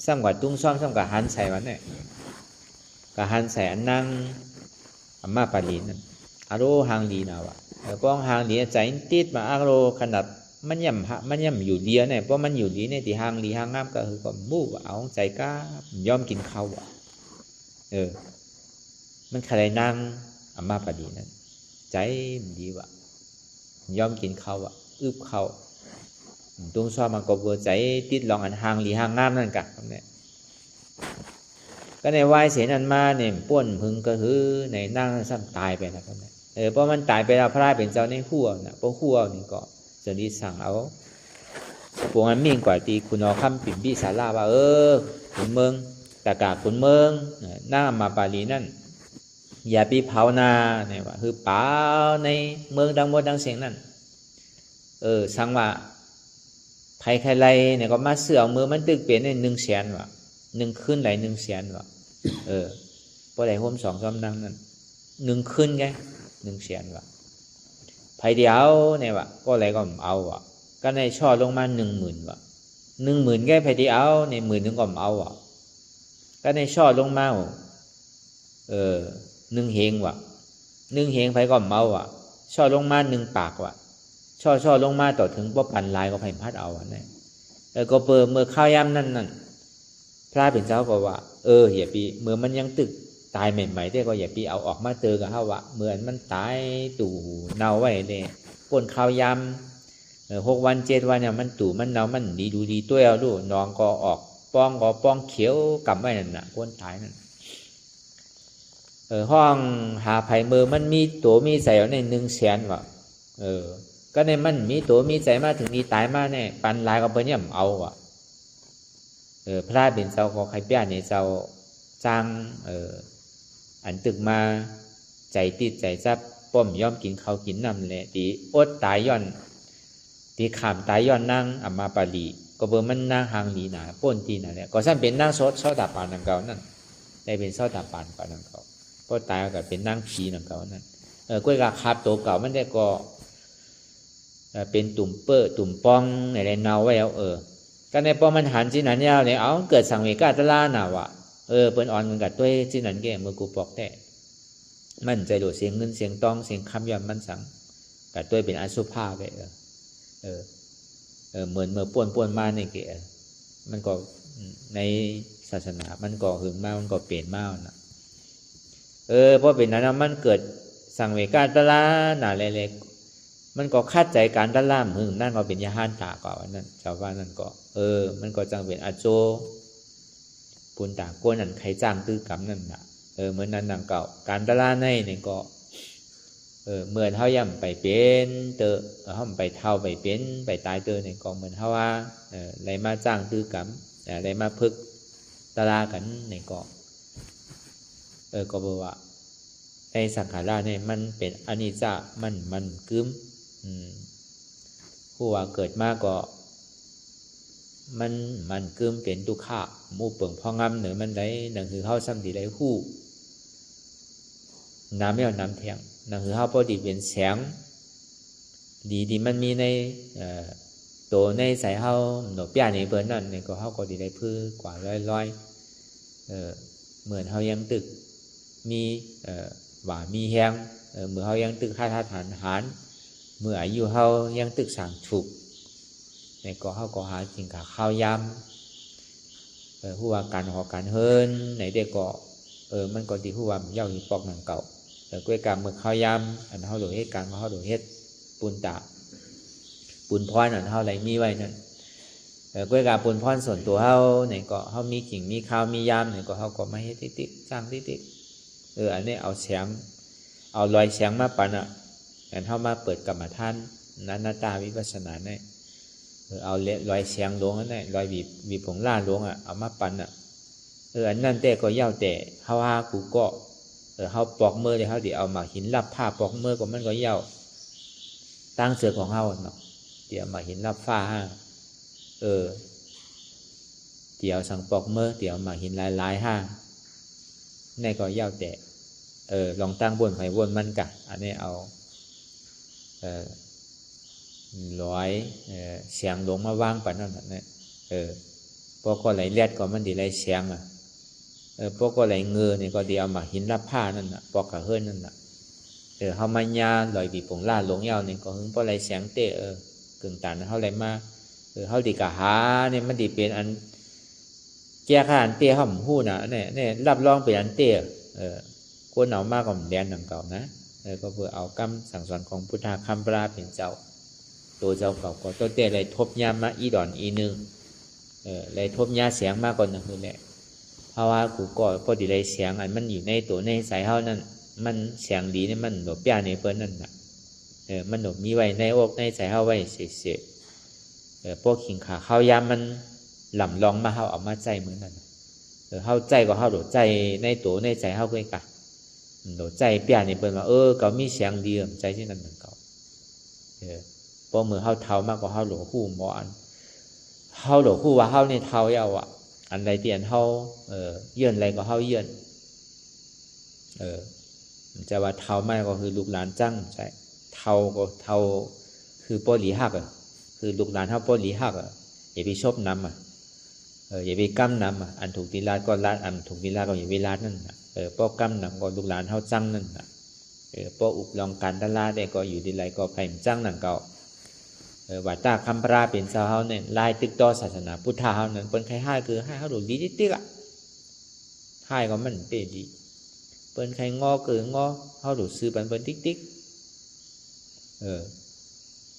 ซ้ำกับตุ้งซ้อมซ้ำกับหันใส่วันเนี่ยกับหันใส่อันนั่งอามาปาลีนั่นอารหางลีนาวะป้องหางลีใจติดมาอารขนาดมันย่ำอยู่เดียเนี่ยเพราะมันอยู่ดีเนี่ยที่หางลีหางงามก็คือก็มู่เอาใจกล้ายอมกินข้าวอ่ะมันใครนั่งอามาปาลีนั่นใจดีว่ะยอมกินข้าวอ่ะอึบข้าวตุ้งซ้อมมันก็เบื่อใจติดลองอันหางลีหางงามนั่นกะเนี่ยก็ในวายเสียนันมาเนี่ยป้วนพึงก็คือในนั่งซ้ำตายไปแล้วก็เนี่ยเพราะมันตายไปแล้วพระราชเป็นเจ้าในหัวนะเพราะหัวนี่ก็จะดีสั่งเอาพวกนั้นมิ่งกว่าตีคุณเอาคำปิ่มบี้สาราว่าขุนเมืองตะกาขุนเมืองหน้ามาปาลีนั่นอย่าไปเผานาเนี่ยว่าคือป่าในเมืองดังหมดดังเสียงนั่นสั่งว่าไผ่ใครไรเนี่ยก็มาเสือมือมันตึกเปลี่ยนใน100,000ว่ะ1คืนไหล100,000ว่ะพอได้ห่ม2 3นั่งนั่น1คืนไง100,000ว่ะไผ่เดียวเนี่ยว่ะก็อะไรก็เอาว่ะก็ในช่อลงมา10,000ว่ะ10,000แค่ไผ่เดียวใน10,000ก็เอาว่ะก็ในช่อลงมา1 เหงว่ะ1 เหงไผ่ก็เอาว่ะช่อลงมา1 ปากว่ะช่อลงมาต่อถึงว่าปันลายก็ไผ่พัดเอาอ่ะเนี่ยก็เปิดเมื่อข้าวยำนั่นพระเป็นเจ้าก็ว่าอย่าปีเมื่อมันยังตึกตายใหม่ๆแต่ก็อย่าปีเอาออกมาเจอกับเขาว่าเหมือนมันตายตู่เน่าไว้เนี่ยก้นข้าวยำ6 วัน 7 วันเนี่ยมันตู่มันเน่ามันดีดูดีตัวเอาดูน้องก็ออกป้องก็ป้องเขียวกำไว้นั่นน่ะก้นตายนั่นห้องหาไผ่มือมันมีตัวมีใส่เอาใน100,000ว่ะก็ในมันมีตัวมีใจมาถึงมีตายมาเนี่ยปันลายก็เพิ่นย่ำเอาอ่ะพระเป็นเจ้าก็ใครเปี้ยในเจ้าจ้างอันตึกมาใจติดใจซับป้อมย่อมกินเขากินน้ำแหละตีอดตายย้อนตีขามตายย้อนนั่งอามาปาลีก็เบอร์มันนั่งหางลีหนาป้นตีน่ะเนี่ยก็สั่นเป็นนั่งซอตาปานนังเก่านั่นได้เป็นซอตาปานก่อนนังเก่าก็ตายก็เป็นนั่งผีนังเก่านั่นกล้วยกาคาบตัวเก่ามันได้ก็เป็นตุ่มเปื้อตุ่มป้องในไรเนาไว้แล้วก็ในป้องมันหันจีนันยาวเนี่ยเอาเกิดสังเวกาตลาหนาวะเปิ้นอ่อนมันกัดด้วยจีนันแก่เมื่อกูปอกแต่มันใจโดดเสียงเงินเสียงตองเสียงคำยำมันสังกัดด้วยเป็นอสุภาไปเหมือนเมื่อป้วนมาในเกะมันก็ในศาสนามันก็หึงมากมันก็เปลี่ยนมากนะเพราะเป็นนั้นมันเกิดสังเวกาตลาหนาเล็กมันก็คาดใจการด้านล่างหึงนั่นก็เป็นยาห้านตาก่อนนั่นชาวบ้านนั่นก็มันก็จังเป็นอาโจปุนตากวนนั่นใครจ้างตื้อกำนั่นน่ะเหมือนนั้นดังเก่าการด้านล่างในเนี่ยก็เหมือนเฮาย่ำไปเป็นเตอเฮาไปเท่าไปเป็นไปตายเตอเนี่ยก็เหมือนเฮาว่าอะไรมาจ้างตื้อกำอะไรมาพึกตาลากันเนี่ยก็ก็บอกว่าในสังขารเนี่ยมันเป็นอนิจจามันกึมผู้ว่าเกิดมาก็มันกึมเป็นทุกข์มู่เปิงพองำเหนือมันได้หนังคือเฮาซ้ำดีได้ฮู้น้ำไม่เอาน้ำแทงหนังคือเฮาพอดีเป็นแสงดีมันมีในตัวในใส่เฮาหนวดปียในเปิ้นนั่นเนี่ยก็เฮาก็ดีได้พื้กว่าร้อยเหมือนเฮายังตึกมีว่ามีแห้งเมื่อเฮายังตึกค่าทหารเมื่ออายุเฮายังตึกสั่งฉุกในก็เฮาก็หากินกับข้าวยำผู้ว่าการหอการเฮินในเด็กก็มันก็ดีผู้ว่าเย้าหิปอกหนังเก่าก้วยกรรมเมื่อข้าวยำอันเฮาโดยเหตุการณ์เฮาโดยเฮ็ดปูนตาปูนพรอันเฮาไหลมีไว้นั่นก้วยกรรมปูนพรส่วนตัวเฮาในก็เฮามีกิ่งมีข้าวมียำในก็เฮาก็มาเฮ็ดติ๊กๆสร้างติ๊กๆอันนี้เอาแสงเอาลอยแสงมาปันอันเฮามาเปิดกรรมฐานนันตาวิปัสสนาเนี่ยเอาลอยแสงลงนั่นแหละลอยบีบผงล่าลงเอามาปันอันนั้นแต่ก็ยาวแต่เฮาหากูก็เฮาปอกมือเดี๋ยวเฮาสิเอามาหินรับผ้าปอกมือก็มันก็ยาวตั้งเสือของเฮาเนาะเดี๋ยวมาหินรับฟ้าเดี๋ยวสั่งปอกมือเดี๋ยวมาหินลายนี่ก็ยาวแต่ลองตั้งบนไผ่บนมันกะอันนี้เอาร้อยเสียงลงมาวางปันนั่นเนี่ย พวกก็ไหลเลียดก็มันดีไหลเสียงอ่ะพวกก็ไหลเงือเนี่ยก็ดีเอามาหินรับผ้านั่นน่ะปอกกะเฮิรนนั่นน่ะเฮามาญาลอยบีปงล่าหลงยาวเนี่ยก็หึงพอไหลเสียงเตะกึ่งตันเฮาไหลมาเฮาดีกะหาเนี่ยมันดีเป็นอันแก้ข้าอันเตะเฮาฮู้น่ะเนี่ยรับรองเป็นอันเตะคนเอามากกว่าแดนดังเก่านะก็เพื่อเอาคำสั่งสอนของพุทธคัมภีร์เป็นเจ้าตัวเจ้าเก่าก็ตัวเตะเลยทบยามมาอีดอนอีนึงเลยทบยาเสียงมากกว่านั่นคือแหละเพราะว่ากูก็พอดีเลยเสียงอันมันอยู่ในตัวในสายเฮานั่นมันเสียงดีนี่มันหลบยาในเปิ้นนั่นน่ะมันหลบมีไว้ในอกในสายเฮาไว้เสียพวกขิงขาข้าวยามมันหล่ำลองมาเฮาเอามาใจเหมือนนั่นเฮาใจก็เฮาโดดใจในตัวในใจเฮาคือกันโดดใจเปียในเปิ้นว่าก็มีเสียงดีใจที่นั่นนั่นเก่าพอมือเฮาเท้ามากกว่าเฮาหลงหูหมออันเฮาหลงหูว่าเฮาในเท้ายาวอ่ะอันใดเตียนเฮาเยื่อนอะไรก็เฮาเยื่อนจะว่าเท้าไม่ก็คือลูกหลานจังใช่เท้าก็เท้าคือป้อหลีหักคือลูกหลานเฮาป้อหลีหักอย่าไปชอบน้ำอย่าไปกั้มน้ำอันถูกตีลาดก็ลาดอันถูกตีลาดก็อย่าไปลาดนั่นป้อกั้มน้ำก็ลูกหลานเฮาจังนั่นป้ออุบลองการตลาดได้ก็อยู่ดีไรก็ไผ่จังนั่นเก่าว่าตาคัมภราเป็นเจ้าเฮาเนี่ยลายตึกต่อศาสนาพุทธะเฮานั้นเปิ้นใครให้คือให้เฮาดูดีติ๊กอ่ะให้ก็มันเป็นดีเปิ้นใครงอคืองอเฮาดูซื้อเปิ้นติ๊ก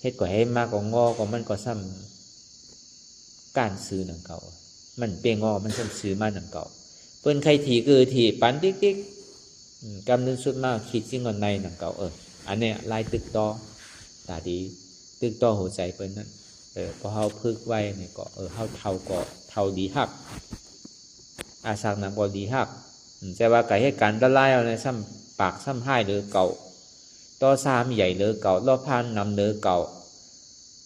เฮ็ดก็ให้มากก็งอก็มันก็ซ้ำการซื้อนั่นเก่ามันเปงอมันซ้ำซื้อมานั่นเก่าเปิ้นใครถีคือถีปันติ๊กกำนึงสุดมากคิดสิ่งก่อนในนั่นเก่าอันเนี้ยลายตึกต่อตาดีตึกต่อหัวใจเปิ้นนั่นพอเฮาพึกไว้เนี่ยก็เฮาเท่าก็เท่าดีฮักอาศักนำก็ดีฮักแต่ว่าไก่ให้การละลายเอาในซ้ำปากซ้ำให้หรือเก่าต่อซ้ำใหญ่หรือเก่ารอบพันนำหรือเก่า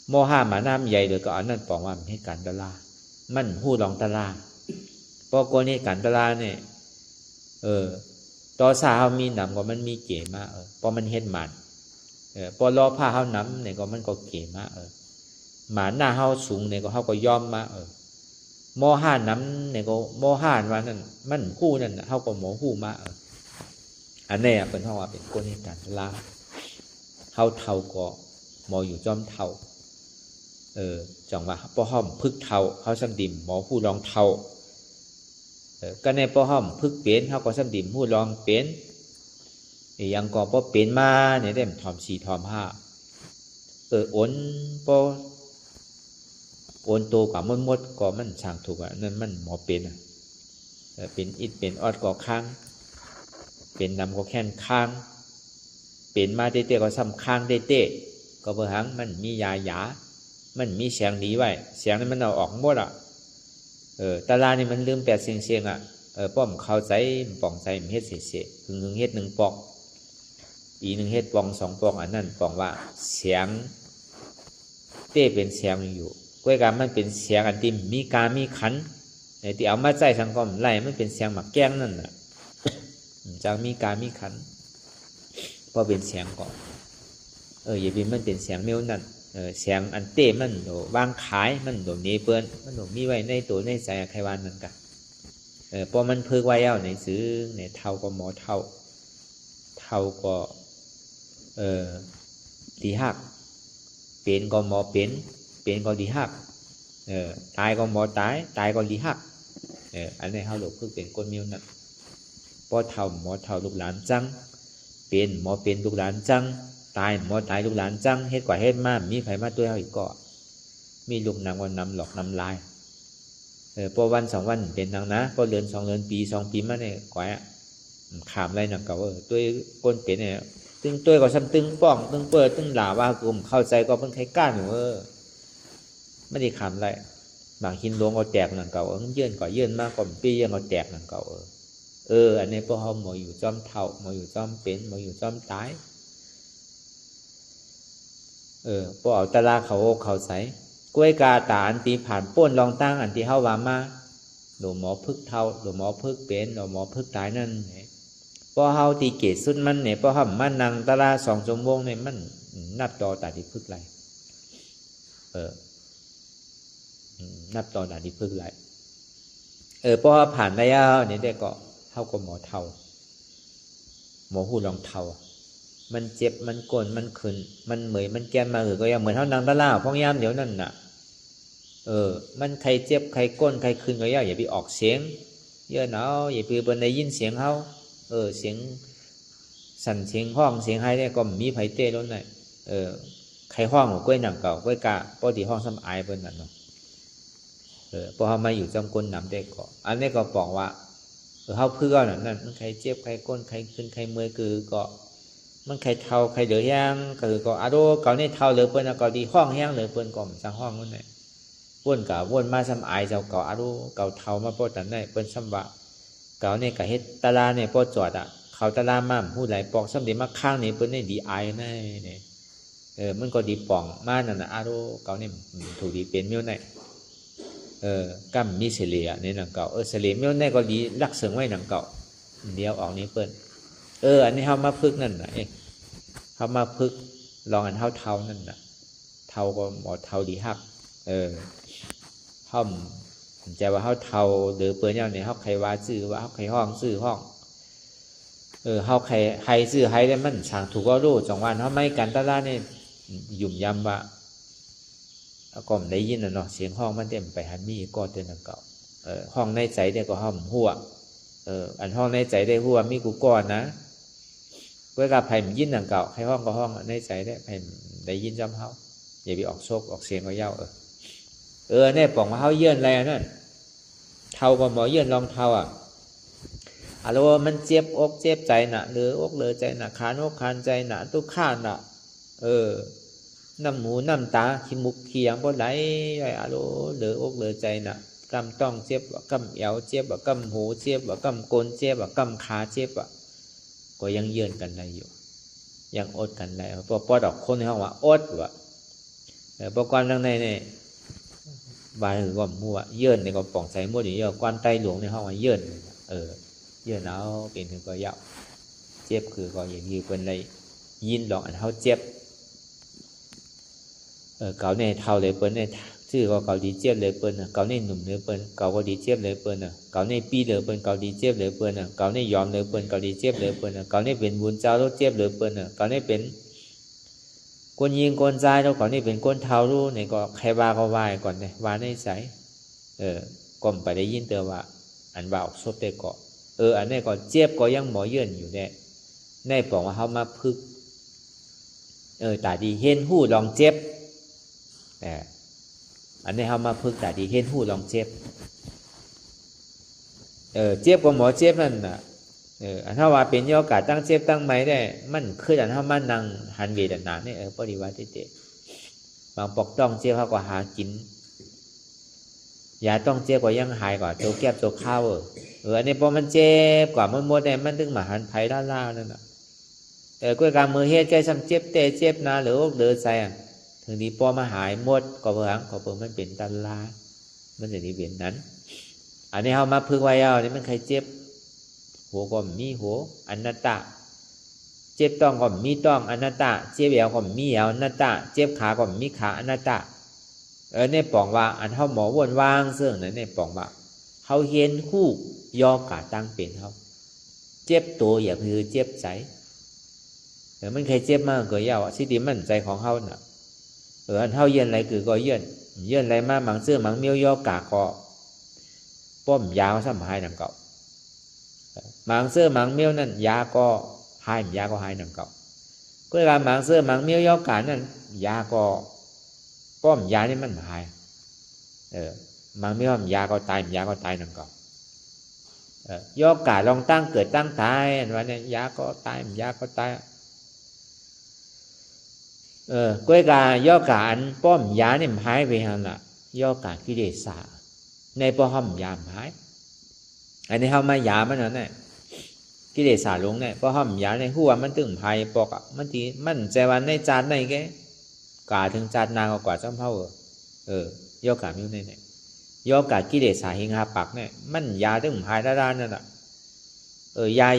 โมห้ามาน้ำใหญ่หรือก็อันนั้นบอกว่ามันให้การละลามันหู้ลองตะลาพอคนนี้การตะลาเนี่ยต่อซ้ำมีนำก็มันมีเก๋มากพอมันเฮ็ดมันพอรอผ้าเฮาน้ำเนี่ยก็มันก็เก๋มากหมาหน้าเฮาสูงเนี่ยก็เฮาก็ยอมมาโมห้าน้ำเนี่ยก็โมห้าว่านั่นมันหู้นั่นเฮาก็โมหู้มาอันนี้เป็นเฮาว่าเป็นคนในการลาเฮาเท่าก็หมออยู่จอมเท่าจังว่าป้อห้อมพึกเท่าเฮาซ้ำดิมหมอผู้รองเท่าก็ในป้อห้อมพึกเป็นเฮาก็ซ้ำดิมผู้รองเป็นยังก็ป้อเป็นมาเนี่ยได้ทอม4ทอม5อ้นป้อโอนโตกว่ามดก็มันช่างถูกนั่นมันหมอเป็นเป็นอิดเป็นออดก็ค้างเป็นนำก็แค่นค้างเป็นมาเตะก็ซ้ำค้างเตะก็เพื่อหังมันมียาหยามันมีเสียงดีไว้เสียงนั้นมันเอาออกหมดตาลานี่มันลืมแปดเสียงป้อมเข้าใจป่องใจมันเฮ็ดเสียหึงเฮ็ด1ปอกปี1เฮ็ดปอง2ปองอันนั้นปองว่าเสียงเตะเป็นเสียงอยู่กล้วยกามันเป็นเสียงอันที่มีการมีขันในที่เอามาใจสังคมไล่มันเป็นเสียงหมักแก้งนั่นน่ะจากมีการมีขันพอเป็นเสียงก่อนอย่าเป็นมันเป็นเสียงเมลนั่นเสียงอันเต้มันโดวางขายมันโดเนเปิ้นมันโดมีไว้ในตัวในใจใครวานนั่นกันพอมันเพิกไว้เอาในซื้อในเท่าก็หมอเท่าก็ดีหักเป็นก็หมอเป็นก็ดีหักตายก็หมอตายก็ดีหักอันนี้เฮาหลบคือเป็นคนมิวนั่นพอเท่าหมอเท่าลูกหลานจังเป็นหมอเป็นลูกหลานจังตายหมอตายลูกหลานจังเฮ็ดกว่าเฮ็ดมามีไผมาตัวเฮาอีกก็มีลูกนำก็นำหลอกนำลายพอวัน2วันเป็นนางนะพอเดือน2เดือนปี2ปีมาเนี่ยกว่าขามไรนั่นก็ตัวคนเป็นเนี่ยตึงตัวก็ซ้ำตึงป้องตึงเปิดตึงหลาว่ากลุ่มเข้าใจก็เพิ่นใครก้านไม่ได้ขามไรบางหินหลวงก็แตกนั่นเก่าเยื่นก็เยื่นมากกว่าปียังก็แตกนั่นเก่าอันนี้พวกเฮาหมออยู่จอมเท่าหมออยู่จอมเป็นหมออยู่จอมตายพวกเอาตะลาเขาใส่กล้วยกาตาอันตีผ่านป้นลองตั้งอันที่เฮาว่ามาหลวงหมอพึกเท่าหลวงหมอพึกเป็นหลวงหมอพึกตายนั่นพอเฮาตีเกศสุดมันเนี่ยพอเฮามันนั่งตะลา2ชั่วโมงเนี่ยมันนับต่อตาที่พึกไหลนับต่อตาที่พึกไหล เพราะว่าผ่านระยะนี้ได้ก็เท่ากับหมอเท่าหมอหูลองเท่ามันเจ็บมันกลมันขึ้นมันเหมยมันแกนมาก็ยังเหมือนเท่านางตะล่าพ้องย่ามเดี๋ยวนั่นน่ะมันใครเจ็บใครก้นใครขึ้นก็อย่าไปออกเสียงเยอะเนาะอย่าไปบนได้ยินเสียงเขาเสียงสั่นเสียงห้องเสียงไห้เนี่ยก็มีไผเต้ล้นเลยใครห้องกล้วยหนังเก่ากล้วยกะปกติห้องซ้ำอายเปิ้นนั่นเนาะพอเขามาอยู่จำก้นหนำได้ก็อันนี้ก็บอกว่าเขาเพื่อนนั่นมันใครเจ็บใครก้นใครขึ้นใครเมื่อยคือก็มันใครเท่าใครเดือดย่างก็อาโดเก่าในเท่าเหลือเปิ้นก็ดีห้องแห้งเหลือเปิ้นก็สั่งห้องนั่นแหละวนกะวนมาซ้ำอายเจ้าเก่าอาโดเก่าเท่ามาปอดนั่นได้เปิ้นซ้ำว่าเก่าเนี่ยกะเฮ็ดตาลาเนี่ยปอจอดเขาตาลามาหูไหลปอกซ้ำเดียวมาข้างนี่เปิ้นได้ดีอายนั่นเนี่ยมันก็ดีป่องมานั่นน่ะอาโดเก่าเนี่ยถูกดีเป็นมิ้วไหนกัมมีเสลียในหนังเก่าเสลียมิ้วไหนก็ดีรักเสริงไว้หนังเก่าเดียวออกนี้เปิ้นอันนี้เฮามาพึกนั่นน่ะเฮามาพึกลองอันเท่านั่นน่ะเท่าก็หมอเท่าดีฮักเฮาใจว่าเฮาเท่าเดือเปิ้นอย่างนี้เฮาใครว่าชื่อว่าเฮาใครห้องชื่อห้องเฮาใครชื่อใครได้มันช่างถูกก็รู้จังว่าเฮาไม่กันตะล่านี่ยุ่มยำว่าก็ได้ยินน่ะเนาะเสียงห้องมันเต็มไปหันมีก็เตือนเก่าห้องในใจเนี่ยก็ห้องหัวอันห้องในใจได้หัวมีกูก่อนนะเวลาไผ่ยินหนังเก่าให้ห้องก็ห้องในใจได้ไผ่ได้ยินจำเฮาอย่าไปออกโซกออกเสียงก็เย้าเนี่ยปองมาเฮาเยื่อนอะไรนั่นเท่าก็หมอเยื่อนลองเท่าแล้วมันเจ็บอกเจ็บใจน่ะหรืออกเลยใจน่ะขานอกขานใจน่ะตุกข้านน่ะน้ำหมูน้ำตาขี้มุกขี้ยังบ่ไหลหรืออกเลยใจน่ะกำต้องเจ็บกำเอวเจ็บกำหูเจ็บกำกลเจ็บกำขาเจ็บก็ยังเยื่อนกันได้อยู่ยังอดกันได้เพราะปอดอกคนในห้องว่าอดว่ะเพราะความดังในเนี่ยบายคือก็มั่วเยื่อนในก็ป่องใส่มั่วอยู่เยอะความไตหลวงในห้องว่าเยื่อนเยื่อนเอาเป็นถึงก็ยาวเจ็บคือก็อย่างยืนเป็นเลยยินลองอันเขาเจ็บเก่าในเท่าเลยเปิ้นในชื่อก็เก่าดีเจ็บเลยเปิ้นเก่าในหนุ่มเลยเปิ้นเก่าก็ดีเจ็บเลยเปิ้นเก่าในปีเลยเปิ้นเก่าดีเจ็บเลยเปิ้นเก่าในยอมเลยเปิ้นเก่าดีเจ็บเลยเปิ้นเก่าในเป็นบุญเจ้าแล้วเจ็บเลยเปิ้นเก่าในเป็นคนยิงคนใจแล้วเก่าในเป็นคนเท่ารู้เนี่ยก็ใครว่าก็ว่าก่อนเนี่ยว่าในใสก้มไปได้ยินเตือนว่าอันว่าออกซบได้ก็อันนี้ก็เจ็บก็ยังหมอเยื่อนอยู่เนี่ยในบอกว่าเขามาพึกตาดีเห็นหูลองเจ็บอันนี้เขามาพึกตาดีเห็นหูลองเจ็บเจ็บก็หมอเจ็บนั่นน่ะอันถ้าว่าเป็นโอกาสตั้งเจ็บตั้งไหมได้มันคืออันถ้ามันนั่งหันเวทนาเนี่ยปฏิวัติเตบางปอกต้องเจ็บเขาก็หากินยาต้องเจ็บก็ยังหายกว่าตัวแก้บตัวข้าวอันนี้พอมันเจ็บกว่ามันหมดเนี่ยมันถึงมาหันไผ่ล่านั่นน่ะก็การมือเฮ็ดใกล้ซ้ำเจ็บเตะเจ็บนะหรือเดือดใจถึงดีพอมาหายหมดก็เพิ่งก็เพิ่งมันเป็นตาลามันจะนี่เป็นนั้นอันนี้เขามาพึกไว้เอานี่มันใครเจ็บหัวก็มีหัวอนัตตาเจ็บต้องก็มีต้องอนัตตาเจ็บเอวก็มีเอวอนัตตาเจ็บขาก็มีขาอนัตตาเนี่ยปองว่าอันเขาหมอวนวางเสื่องเนี่ยปองว่าเขาเห็นคู่ยอกาตั้งเป็นเขาเจ็บตัวอย่าคือเจ็บใจมันใครเจ็บมากก็ยาวสิติมันใจของเขาน่ะอันเท่าเย็นอะไรคือก็เย็นอะไรมาหมังเสื้อหมังเมียวยอกาคอป้อมยาวซ้ำหายหนังเก่าหมังเสื้อหมังเมียวนั่นยาก็หายยาก็หายหนังเก่าก็การหมังเสื้อหมังเมียวยอกานั่นยาก็ป้อมยานี่มันหายหมังเมียวยาก็ตายยาก็ตายหนังเก่ายอกาลองตั้งเกิดตั้งตายวันนี้ยาก็ตายยาก็ตายก้อยกายอกาอันป้อมยาเนี่ยหายไปหันละยอกากิเลสาในป้อมยามหายอันนี้เขามายามันนั่นแหละกิเลสาลงเนี่ยป้อมยาในหัวมันตึงหายปอกมันทีมันใจวันในจานในแกกาถึงจานนางกว่าจ้ำเท่ายอกามิวเนี่ยยอกากิเลสาหิงหาปักเนี่ยมันยาตึงหายด้านนั่นแหละ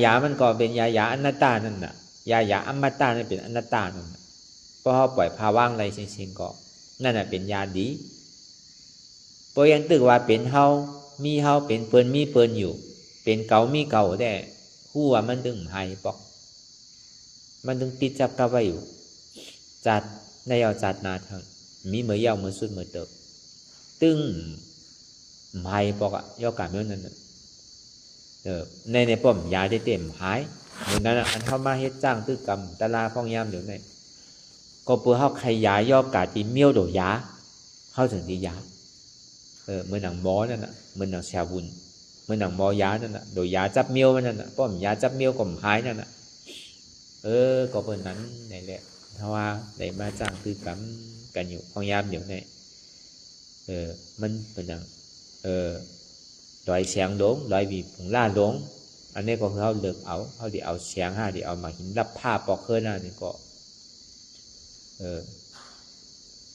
ยามันก็เป็นยาอนัตตานั่นน่ะยาอมตะนั่นเป็นอนัตตานั่นพอเขาปล่อยภาว่างอะไรเชิงๆก็นั่นน่ะเป็นยาดีพอยังตึกว่าเป็นเฮา มีเฮาเป็นเปิ้นมีเปิ้นอยู่เป็นเก่ามีเก่าแต่ฮู้ว่ามันถึงหายปอกมันถึงติดจับกับไว้อยู่จัดในเอาจัดนาทางมีเหมือนยาวเหมือนสุดเหมือนเติบตึงหายปอกอะย่อกาเมื่อนั้นในป้อมยาได้เต็มหายเหมือนนั้นอันเข้ามาเฮ็ดจ้างตื้อกรรมตลาพ้องยามเดี๋ยวนี้ก็เพื่อเฮาใครยาย่อกาตีเมียวโดยาเฮาถึงดียาเหมือนหนังหมอนั่นน่ะเหมือนหนังแชวุนเหมือนหนังหมอยานั่นน่ะโดยยาจับเมียวมันนั่นน่ะป้อมยาจับเมียวก็หายนั่นน่ะก็เพิ่นนั้นนี่แหละเพราะว่าได้มาจ้างตื้อกรรมกันอยู่พ้องยามเดี๋ยวนี้มันเป็นหนังloại sáng đốn loại vì cũng la đốn anh ấy còn không được ảo không đi ảo sáng ha đi ảo mà hình lắp pha bọc hơn là thì có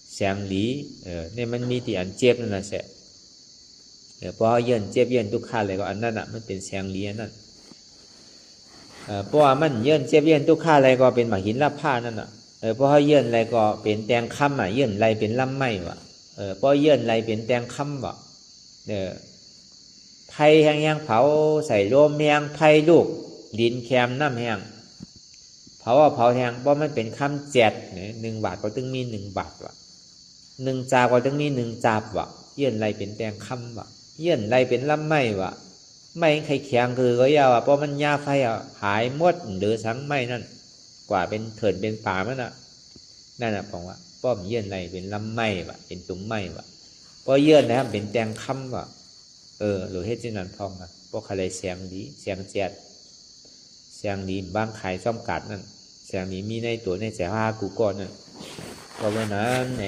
sáng lý nên mình mi thì anh chép nên là sẽพอเย็นเจ็บเย็นทุกข์อะไรก็อันนั้นอ่ะมันเป็นแสงlýนั่นเพราะว่ามันเย็นเจ็บเย็นทุกข์อะไรก็เป็นหมากหินลาผ้านั่นน่ะพอเย็นอะไรก็เป็นแตงค่ำอ่ะเย็นอะไรเป็นลำไม้วะพอเย็นอะไรเป็นแตงค่ำวะไผ่แห้งๆเผาใส่โลมแห้งไผ่ลูกดินแคมน้ำแห้งเผาเผาแห้งเพราะมันเป็นคำแจดเนี่ย1 บาทก็ต้องมี1 บาทวะ1 จาบก็ต้องมี1 จาบวะเยื่อนไรเป็นแตงคำวะเยื่อนไรเป็นลำไม้วะไม่ใครแข็งคือก็ยาวเพราะมันยาไฟหายหมดหรือสังไม้นั่นกว่าเป็นเถินเป็นป่ามันน่ะนั่นน่ะผมว่าป้อมเยื่อนไรเป็นลำไม้วะเป็นตุ้มไม้วะเพราะเยื่อนนะครับเป็นแตงคำวะหรือเฮ็ดจังนั้นพองอ่ะพวกอะไรเสียงดีเสียงแจ๊ดเสียงดีบางขายซ่อมกัดนั่นเสียงนี้มีในตัวในแสว่ากูก่อนนั่นก็วันนั้นไหน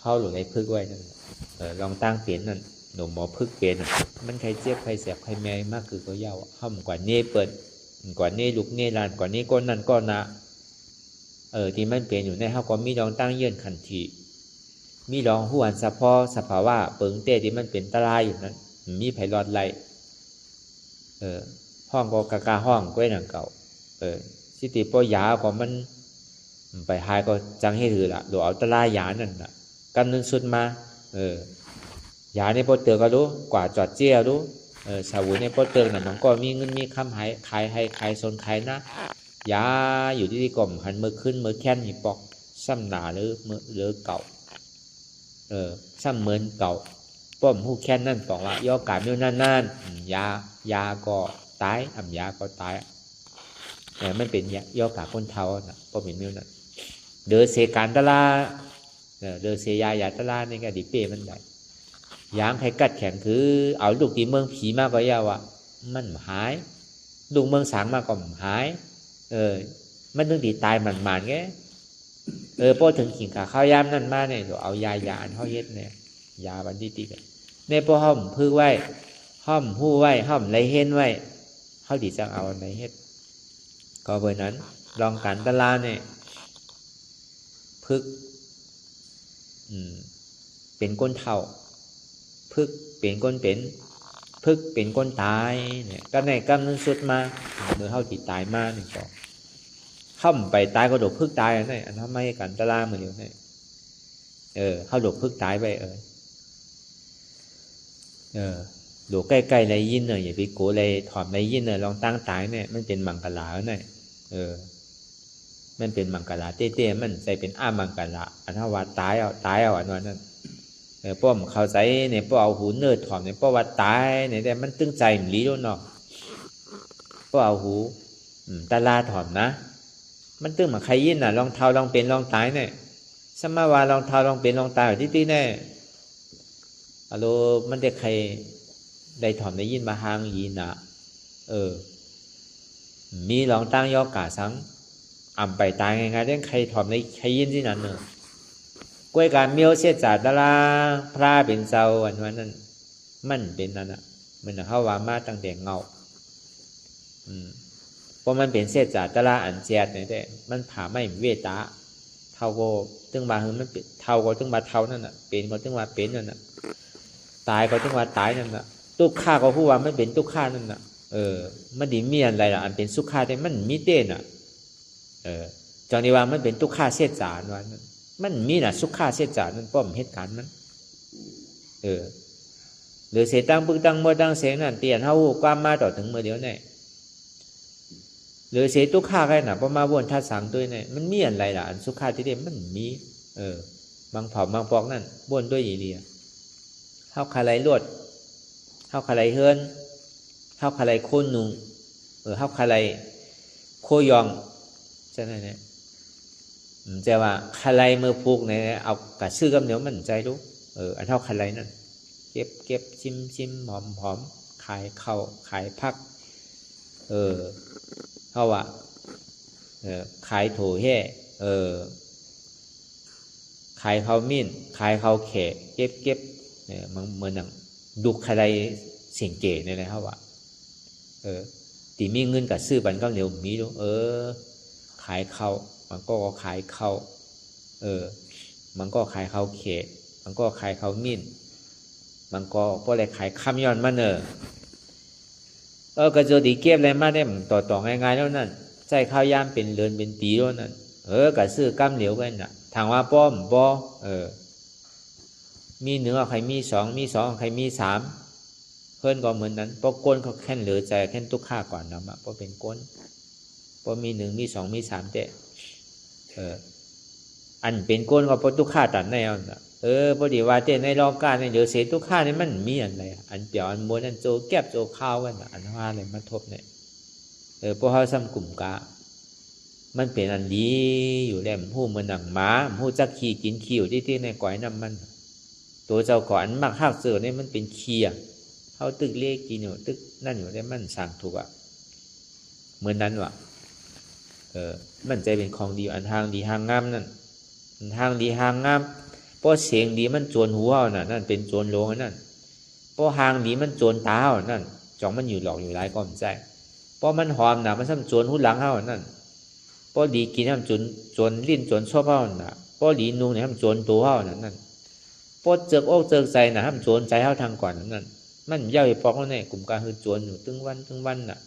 เข้าหรือในพึกไว้นั่นลองตั้งเปลี่ยนนั่นหนุ่มหมอพึกเปลี่ยนมันใครเจ็บใครเสียบใครแม่มากคือก็ยาวห้ามกว่าเน่เปิดกว่าเน่ลุกเน่ลานกว่าเน่ก้นนั่นก้อนนะที่มันเปลี่ยนอยู่ในเฮาก็มีลองตั้งเยื่อนขันทีมีรองหัวสะพอสภาวะเปิงเต้ที่มันเป็นตรายอยู่นั้นมีไผรอดไหลห้องก็กาห้องก้วยหนังเก่าสิติปอยาก็มันไปหายก็จังให้ถือละหรือเอาตรายยานั่นน่ะกำนึงสุดมายาในปอเตือก็รู้กว่าจอดเจี้ยรู้ชาวในปอเตือน่ะน้องก็มีเงินมีคำหายขายให้ขายโซนขายนะยาอยู่ที่กล่อมหันมือขึ้นมือแค้นหีปอกซ้ำหนาหรือมือหรือเก่าซ้ำเหมือนเก่าป้อมหูแค้นนั่นบอกว่าย่อกาเมื่อนั่นยาก็ตายยาก็ตายไม่เป็นย่อกาคนเทาน่ะป้อมเป็นเมื่อนั้นเดือเสการตลาเดือเสยาตลาในกระดิเป้มันได้ยางใครกัดแข็งคือเอาลูกตีเมืองผีมากกว่ายาวอ่ะมันหายลูกเมืองสางมากกว่าหายมันต้องตีตายมันแกพอถึงขิงขาข้าวยามนั่นมาเนี่ยเราเอายาอันเขาเฮ็ดเนี่ยยาบันที่ติกันในพอห้อมพึ่งไว้ห้อมหู้ไว้ห้อมไรเฮ็ดไว้เขาดีจังเอาไรเฮ็ดก็เบอร์นั้นลองกันตลาเนี่ยพึกเป็นก้นเท่าพึกเป็นก้นเป็นพึกเป็นก้นตายเนี่ยก็ในกำนึงสุดมาเมื่อเขาติดตายมาเนี่ยก็เข้าไปตายก็โดดพึกตายอันทำไมกันตลาเหมือนเดียวเนี่ยเข้าโดดพึกตายไปโดดใกล้ๆในยินอย่าไปโกเลยถอดในยินลองตั้งตายเนี่ยมันเป็นมังกรลาเนี่ยมันเป็นมังกรลาเต้ๆมันใส่เป็นมังกรลาอันถ้าว่าตายเอาอันนั้นป้อมเข้าใจเนี่ยป้อเอาหูเนื้อถอดเนี่ยป้อว่าตายเนี่ยแต่มันตึงใจมันลี้ด้วยเนาะป้อเอาหูตลาถอดนะมันตึงมาใครยินลองเท้าลองเป็นลองตายเนี่ยสมาวาลองเท้าลองเป็นลองตายที่ตีแน่อโลมันได้ใครได้ถอดได้ยินมาหางยีน่ะมีลองตั้งย่อกาสังไปตายง่ายๆได้ใครถอดได้ใครยินที่นั่นเนอะกล้วยการเมียวเสียจ่าตลาพระเป็นเจ้าวันนั้นมันเป็นนั่นน่ะมันเข้าว่ามาตั้งแต่เงาเพราะมันเป็นเสียจ่าตลาอันแจดเนี่ยแต่มันผ่าไม่เวตาเท่าก็ตึงมามันเป็นเท่าก็ตึงมาเท่านั่นน่ะเป็นก็ตึงมาเป็นนั่นน่ะตายก็ตึงมาตายนั่นน่ะทุกข้าก็พูดว่ามันเป็นทุกข้านั่นน่ะมันดีมีอะไรล่ะอันเป็นสุขาแต่มันมีเต้นน่ะจอนี้ว่ามันเป็นทุกข้าเสียจ่าวันนั้นมันมีน่ะสุขาเสียจ่านั่นป้อมเหตุการณ์มัน หรือเสตั้งปึกตั้งเมื่อตั้งเสียงนั่นเตียนเฮาความมาต่อถึงเมื่อเดียวเนี่ยหรือเสตุกข้าใครน่ะพอมาวนทัดสังตัวเนี่ยมันมีอะไรล่ะอันสุขาที่เด่นมันมีบางเผาบางปอกนั่นวนด้วยอีเดียเฮาคาไลลวดเฮาคาไลเฮือนเฮาคาไลโคนนุงเฮาคาไลโคยองใช่ไหมเนี่ยจะว่าคาไลเมื่อปลูกเนี่ยเอากระซื้อกับเหนียวมันใจรู้อันเท่าคาไลนั่นเก็บชิมหอมขายข้าวขายพักเขาว่าขายโถแห่ขายข้าวมิ้นขายข้าวแขกเก็บมันเหมือนอย่างดุคาไลเสียงเก๋เนี่ยนะเขาว่าตีมีเงินกับซื้อบันก็เหนียวมีรู้ขายข้าวมันก็ขายข้าวมันก็ขายข้าวเขะมันก็ขายข้าวมิ้นมันก็เลยขายคำย้อนมันก็จะดีเก็บอะไรมาได้ต่อง่ายๆแล้วนั่นใจข้าวยามเป็นเรือนเป็นปีแล้วนั่นก็ซื้อกำเหลียวกันน่ะทางว่าป้อมบ่มีหนึ่งใครมีสองใครมีสามเพื่อนก็เหมือนนั้นเพราะก้นเขาแค่เหลือใจแค่ตุกข้าก่อนนะเพราะเป็นก้นเพราะมีหนึ่งมีสองมีสามแต่อันเป็นก้นก็เพราะตุกข้าตัดแนวน่ะพอดีว่าเต้ในรอบการในเดี๋ยวเสียตุกข้านี่มันมีอะไรอันเปียวอันม้วนอันโจแก็บโจข้าวกันอันว่าอะไรมาทบเนี่ยเพราะเขาซ้ำกลุ่มกามันเป็นอันดีอยู่แล้วผู้มันหนังม้าผู้จักขี่กินขี้อยู่ที่ในก่อยน้ำมันตัวเจ้าก่อนมักหักเสือเนี่ยมันเป็นขี้เขาตึกเล็กกินอยู่ตึกนั่นอยู่ได้มันสั่งถูกเหมือนนั้นว่ะมันใจเป็นของดีอันทางดีทางงามนั่นทางดีทางงามเพราะเสียงดีมันโจรหัวน่ะนั่นเป็นโจรโลงนั่นเพราะทางดีมันโจรตานั่นจ่องมันอยู่หลอกอยู่หลายก้อมใจเพราะมันหอมน่ะมันซ้ำโจรหุ่นหลังเฮานั่นเพราะดีกินให้มันโจรลิ้นโจรชอบเฮาน่ะเพราะดีนุ่งให้มันโจรตัวเฮานั่นเพราะเจิกอกเจิกใจน่ะให้มันโจรใจเฮาทางก่อนนั่นมันย่าไปปอกเขาเนี่ยกลุ่มการคือโจรอยู่ตึงวันน่ะ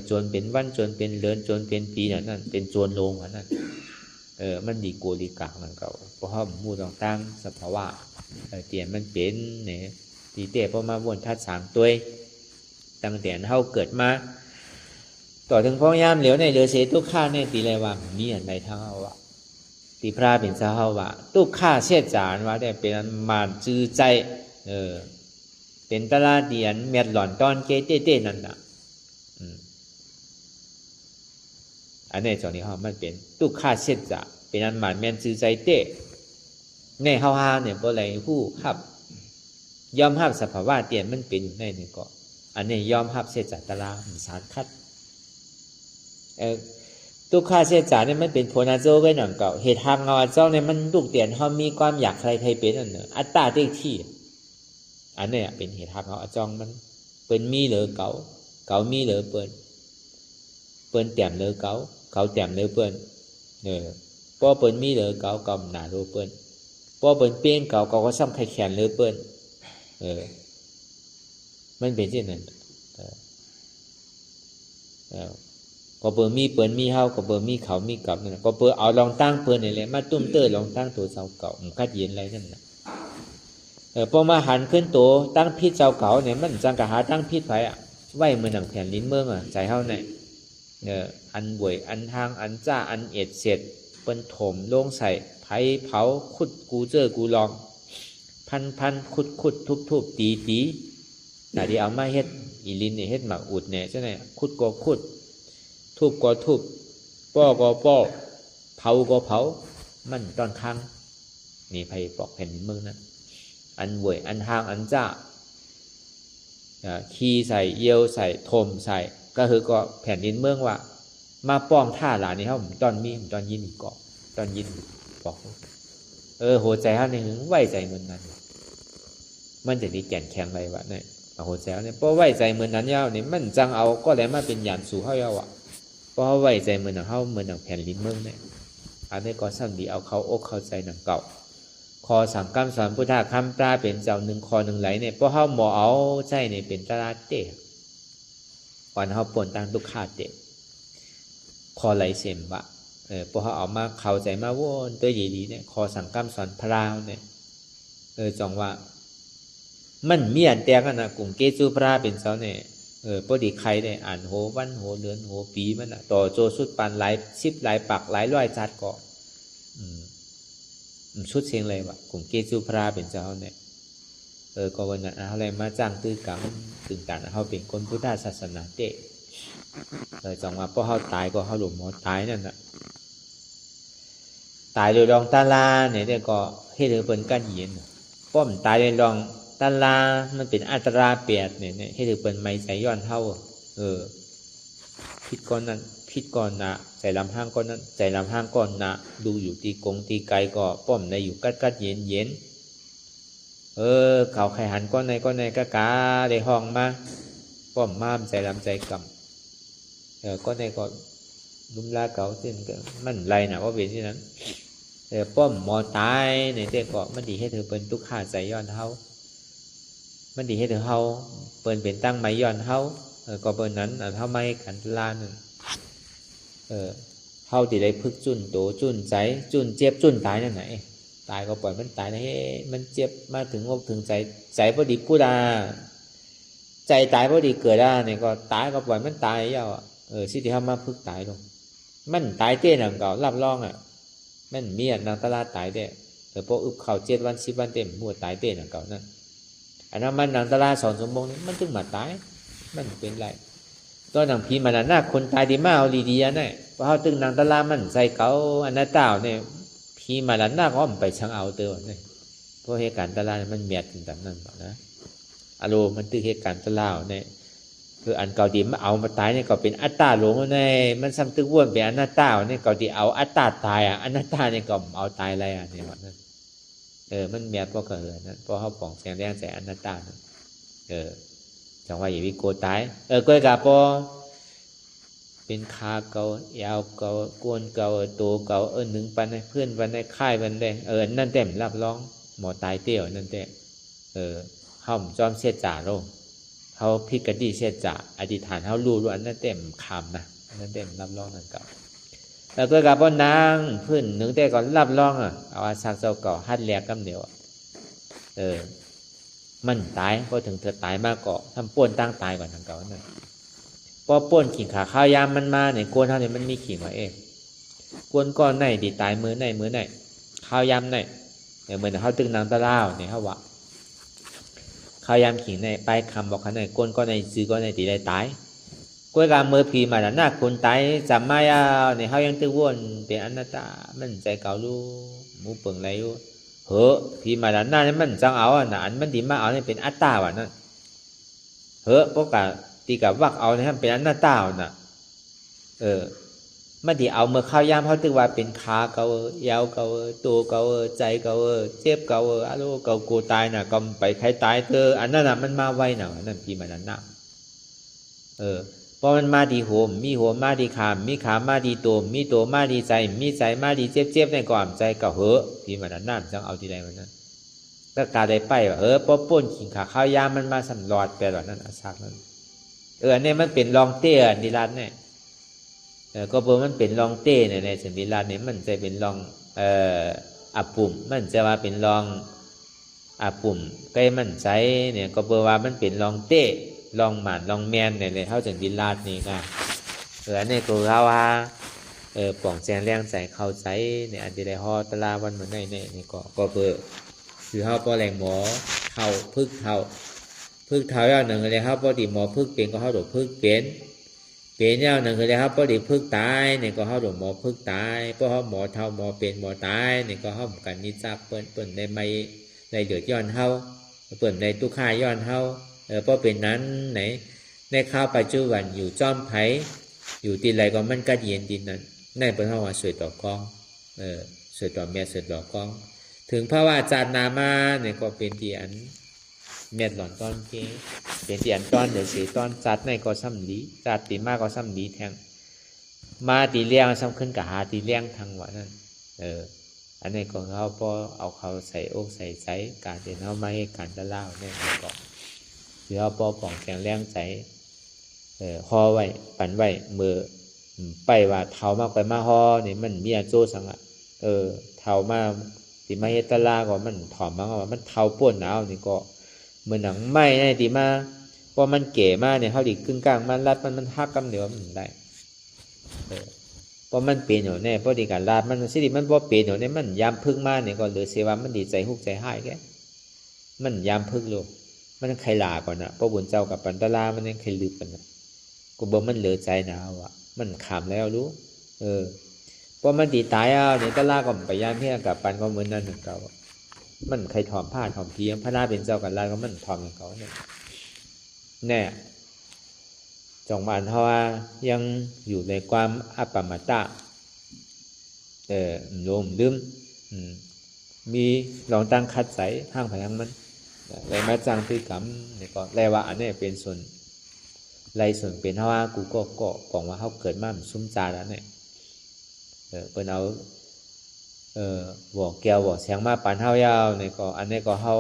โจรเป็นวันโจรเป็นเดือนโจรเป็นปีนั่นเป็นโจรโลงนั่นมันดีโกดีกากนั่นเก่าเพราะเขามูดต่างสภาวะเตียนมันเป็นเนี่ยตีเตะพอมาวนทัดสามตัวตั้งแต่เขาเกิดมาต่อถึงพ่อยามเหลียวในเดือเสตุกข้าเนี่ยตีอะไรว่ามีอะไรทั้งเอาวะตีพระเป็นเจ้าเขาว่าตุกข้าเสียจานว่าได้เป็นมานจื้อใจเป็นตลาดเดียนเม็ดหล่อนตอนเกเต้นั่นน่ะอันนี้จอนี้เขามันเป็นตุกข้าเสียจาเป็นอันหมานแมนจื้อใจเต้ในเฮาฮาเนี่ยบ่ไรผู้ฮับยอมฮับสภาวะเตียนมันเป็นอยู่ในนี่ก็อันนี้ยอมฮับเสียจาตลาสารคัดตุกข้าเสียจาเนี่ยมันเป็นโพนาโจไว้หนังเก่าเหตุทางเงาเจ้าเนี่ยมันลูกเตียนเขามีความอยากใครเป็นอันเนออัตตาเต็มที่อันนี้เป็นเหตุทางเขาจ้องมันเปิ้นมีเหลือเก่ามีเหลือเปิ้นแต้มเหลือเก่าแต้มเหลือเปิ้นพอเปิ้นมีเหลือเก่าหนาโลเปิ้นพอเปิ้นเปลี่ยนเก่าก็ซ้ำไข่แขนเหลือเปิ้นมันเป็นเช่นนั้นก็เปิ้นมีเฮาก็เปิ้นมีเขามีกับนั่นก็เปิ้นเอาลองตั้งเปิ้นนี่แหละมาตุ้มเตอลองตั้งตัวเจ้าเก่าคัดเย็นอะไรนั่นน่ะพอมาหันขึ้นตัวตั้งพิษเจ้าเก่าเนี่ยมันจังกะหาตั้งพิษไว้ไว้เหมือนหนังแผ่นลิ้นเมืองใจเฮาเนี่ยอันบวยอันทางอันจ้าอันเอ็ดเสร็จเปิ้นถมลงใส่ไผเผาขุดกูเจอกูลองพันขุดทุบตีแต่ที่เอามาเฮ็ดอีลินเนี่ยเฮ็ดหมักอุดเนี่ยใช่ไหมขุดก็ขุดทุบก็ทุบป้อก็ป้อเผาก็เผามันตอนค้างนี่ไผปอกแผ่นลิ้นเมืองนั้นอันบวยอันทางอันจ้าขี้ใส่เยี่ยวใส่ถมใส่ก็คือก็แผ่นดินเมืองว่ามาป้องท่าหลานนี่เขาตอนยินเกาะตอนยินบอกหัวใจเขาเนี่ยไว้ใจเหมือนนั้นมันจะดีแก่นแข็งไรวะเนี่ยหัวใจเขาเนี่ยเพราะไว้ใจเหมือนนั้นยาวเนี่ยมันจังเอาก็เลยมาเป็นหยาดสู่เขายาวอ่ะเพราะไว้ใจเหมือนหนังเขาเหมือนหนังแผ่นดินเมืองเนี่ยอันนี้ก็สั่งดีเอาเขาอกเข้าใจหนังเก่าคอสั่งกำสอนพุทธะคำปลาเป็นเจ้าหนึ่งคอหนึ่งไหลเนี่ยเพราะเขาหมอเอาใจเนี่ยเป็นตลาดเตะก่อนเขาปนตั้งตุกขาดเตะคอไหลเสียมบะพอเขาเอามาเข้าใจมาวนตัวใหญ่ดีเนี่ยคอสั่งกำสอนพราวเนี่ยจองว่า มันมีอันแต่กันนะกลุ่มเกจูพระเป็นเสาเนี่ยพอดีใครเนี่ยอ่านโหวันโหเดือนโหปีมันอ่ะต่อโจสุดปันหลายชิบหลายปักหลายร้อยจัดเกาะชุดเชียงเลยวะกลุ่มเกจูพระเป็นเจ้าเนี่ยก็วันนั้นอะไรมาจ้างตื้อกังตึงกันเขาเป็นคนพุทธศาสนาเตะจังว่าพอเขาตายก็เขาหลุมหมอตายนั่นน่ะตายโดยรองตาลาเนี่ยเดี๋ยวก็ให้เธอเป็นก้านหินป้อมตายโดยรองตาลามันเป็นอัตราเปียดเนี่ยให้เธอเป็นไม้ใส่ย้อนเท่าพิษก้อนนั้นพิษก้อนนะใจลำห้างก้อนนั้นใจลำห้างก้อนนะดูอยู่ตีกงตีไกลก็ป้อมในอยู่กัดเย็นเย็นเขาไข่หันก้อนในกะได้ห้องมาป้อมมาใจลำใจกำก้อนในก็ลุมลาเก่าเส้นก็มันไรนะว่าเป็นที่นั้นป้อมหมอตายในเด็กก็มันดีให้เธอเป็นทุกข์ขาใจย้อนเท้ามันดีให้เธอเฮาเปินเป็นตั้งไม้ย้อนเท้าก็เปินนั้นเท่าไม้ขันลานเฮาที่ได้พึกจุนโตจุนใจจุนเจ็บจุนตายนั่นไหนตายก็ปล่อยมันตายนะเฮ้มันเจ็บมาถึงอกถึงใจพอดีพูดใจตายพอดีเกิดเนี่ยก็ตายก็ปล่อยมันตายเย้าสิที่เฮามาพึกตายลงมันตายเต้นหนังเก่ารับรองมันมีนางตลาดตายเด้พออึบเข่า7 วัน10 วันเต็มหัวตายเต้นหนังเก่านั่นอันนั้นมันนางตลาด2 ชั่วโมงมันจึงมาตายมันเป็นไรตัวหนังผีมันน่ะคนตายดีมากเอาดีๆนะเพราะเขาตึงนางตลาดมันใส่เขาอันนั้นเต่าเนี่ยผีมันน่ะก็ไปช่างเอาเตอเนี่ยเพราะเหตุการณ์ตลาดมันเมียดถึงแบบนั้นนะอารมณ์มันตึงเหตุการณ์ตลาดเนี่ยคืออันเก่าดีมาเอามาตายเนี่ยก็เป็นอัตตาหลงเนี่ยมันซ้ำตึกวนเป็นอนัตตาเนี่ยเก่าดีเอาอัตตาตายอนัตตาเนี่ยก็เอาตายอะไรเนี่ยว่านั่นมันเมียดเพราะเกิดนั่นเพราะเขาป่องแสงแรงใส่อนัตตาจังว่าอย่าวิโกตายก้อยกาปอเป็นขาเก่ายาวเก่ากวนเก่าโตเก่าหนึ่งปันเพื่อนปันค่ายปันได้นั่นเต็มรับรองหมอตายเตี้ยวนั่นเต้ห้อมจอมเสียจ่าลงเขาพิกดีเสียจ่าอธิษฐานเขารู้อันนั่นเต็มคำนะนั่นเต็มรับรองนั่นเก่าแล้วก้อยกาปอนางเพื่อนหนึ่งแต่ก่อนรับรองเอาอาศักเจ้าเก่าฮัดแหลกกำเดียวมันตายพอถึงเธอตายมากเกาะทำป้วนตั้งตายก่อนทางเก่านั่นพอป้วนขิงขาข้าวยามมันมาเนี่ยกวนเท่านี้มันมีขิงไว้กวนก้อนไหนดีตายมือไหนข้าวยามไหนเหมือนเขาตึงนางตะล่าเนี่ยเขาว่าข้าวยามขิงในไปคำบอกเขาไหนกวนก้อนไหนซื้อก้อนไหนดีได้ตายกวนกามมือผีมาหน้าคนตายจำไม่เนี่ยเขายังตึงวนเป็นอนัตตามันใจเก่าลูมูเปิงไรลูพี่มาด้านหน้านี่มันจังเอาอันมันดีมาเอาเนี่ยเป็นอัตตาว่ะนั่นพวกกะตีกับวักเอาเนี่ยเป็นอนัตตาน่ะมันดีเอาเมื่อข้าวยามเขาตึกว่าเป็นขาเก่ายาวเก่าตัวเก่าใจเก่าเจ็บเก่าอารมณ์เก่ากูตายน่ะก็ไปใครตายอันนั้นน่ะมันมาไวน่ะนั่นพี่มาด้านหน้าพอมันมาดีโหมมีโหมมาดีขามมีขามมาดีตัวมีตัวมาดีใจมีใจมาดีเจ็บในก่อนใจก็พี่มันนั่นจังเอาทีใดมันนั่นถ้าการได้ไปว่าพอป้นขิงขาข้าวยามมันมาสำรอดไปแบบนั้นอาศักนั้นเนี่ยมันเป็นรองเตี้ยนิรันดร์เนี่ยก็เพราะมันเป็นรองเต้ในสันนิรันดร์เนี่ยมันจะเป็นรองอาปุ่มมันจะว่าเป็นรองอาปุ่มใกล้มันใจเนี่ยก็เพราะว่ามันเป็นรองเต้ลองหมันลองแมนเนี่ยเท่าจากดินลาดนี่ค่ะอันนี้กูเขาว่าป่องแจงแรงใจเข้าใจเนี่ยอันที่ได้ฮอตลาวันเหมือนนี่ก็เพื่อคือเขาปอแรงหมอเท่าพึกเท่าอย่างหนึ่งเลยครับปอดีหมอพึกเป็นก็เขาโดดพึกเป็นอย่างหนึ่งเลยครับปอดีพึกตายเนี่ยก็เขาโดดหมอพึกตายเพราะเขาหมอเท่าหมอเป็นหมอตายเนี่ยก็เขากันนิจักเปิ่นในไม่ในเดือดย้อนเขาเปิ่นในตุกข่ายย้อนเขาเพราะเป็นนั้นไหนในข้าวปัจจุบันอยู่จอมไผ่อยู่ตีไรก็มันก็เย็นดินนั้นในเป็นภาวะสวยต่อกองสวยต่อเมียสวยต่อกองถึงภาวะจานนามาเนี่ยก็เป็นที่อันเมียหลอนตอนเก๋เป็นที่อันตอนเดี๋ยวสีตอนจัดในก็ซ้ำดีจัดตีมากก็ซ้ำดีแทงมาตีเลี้ยงซ้ำขึ้นกับหาตีเลี้ยงทางวะนั่นอันนี้ก็เขาพอเอาเขาใส่อกใส่ใจการเดินเข้ามาให้การจะเล่าเนี่ยก็คือเอาปอป่องแข็งแรงใจฮอไว้ปั่นไว้มือไปว่าเท้ามากไปมาฮอนี่มันมีอาโจสังเท้ามาที่มาเฮตลาก็มันถอมมาว่ามันเท้าป่วนหนาวนี่ก็ เหมือนหนังไม้ในที่มาพอมันเก๋มากเนี่ยเขาดิกึ่งกลางมันรัดมันหักกำเดียวมันได้พอมันเปลี่ยนอยู่เนี่ยพอดีการรัดมันสิมันพอเปลี่ยนอยู่เนี่ยมันยามพึ่งมาเนี่ยก็เหลือเสียว่ามันดีใจฮุกใจหายแกมันยามพึ่งลูกมันใครลาก่อนนะพอบุญเจ้ากับปันตลามันยังใครลืมกันนะกูบอกมันเหลือใจหนาวอ่ะมันขำแล้วรู้พอมันตีตายเอาเนี่ยตลาก็ไปย่านเพี้ยกับปันก็เหมือนนั่นหนึ่งเก่ามันใครถอมผ้าถอมเพียงพระนาเป็นเจ้ากันลาก็มันถอมอย่างเขาเนี่ยแน่จงมันเพราะว่ายังอยู่ในความอัปปมตะโยมลืมมีลองตั้งคัดใสห้างพยังมันเลยมาจังพฤติกรรมนี่ก็แลว่าอันนี้เป็นส่วนไรส่วนเป็นเพราะว่ากูก็บอกว่าเขาเกิดมามันซุ้มจาแล้วเนี่ยเป็นเอาบอกแก้วบอกเสียงมาปานเฮายาวนี่ก็อันนี้ก็เฮา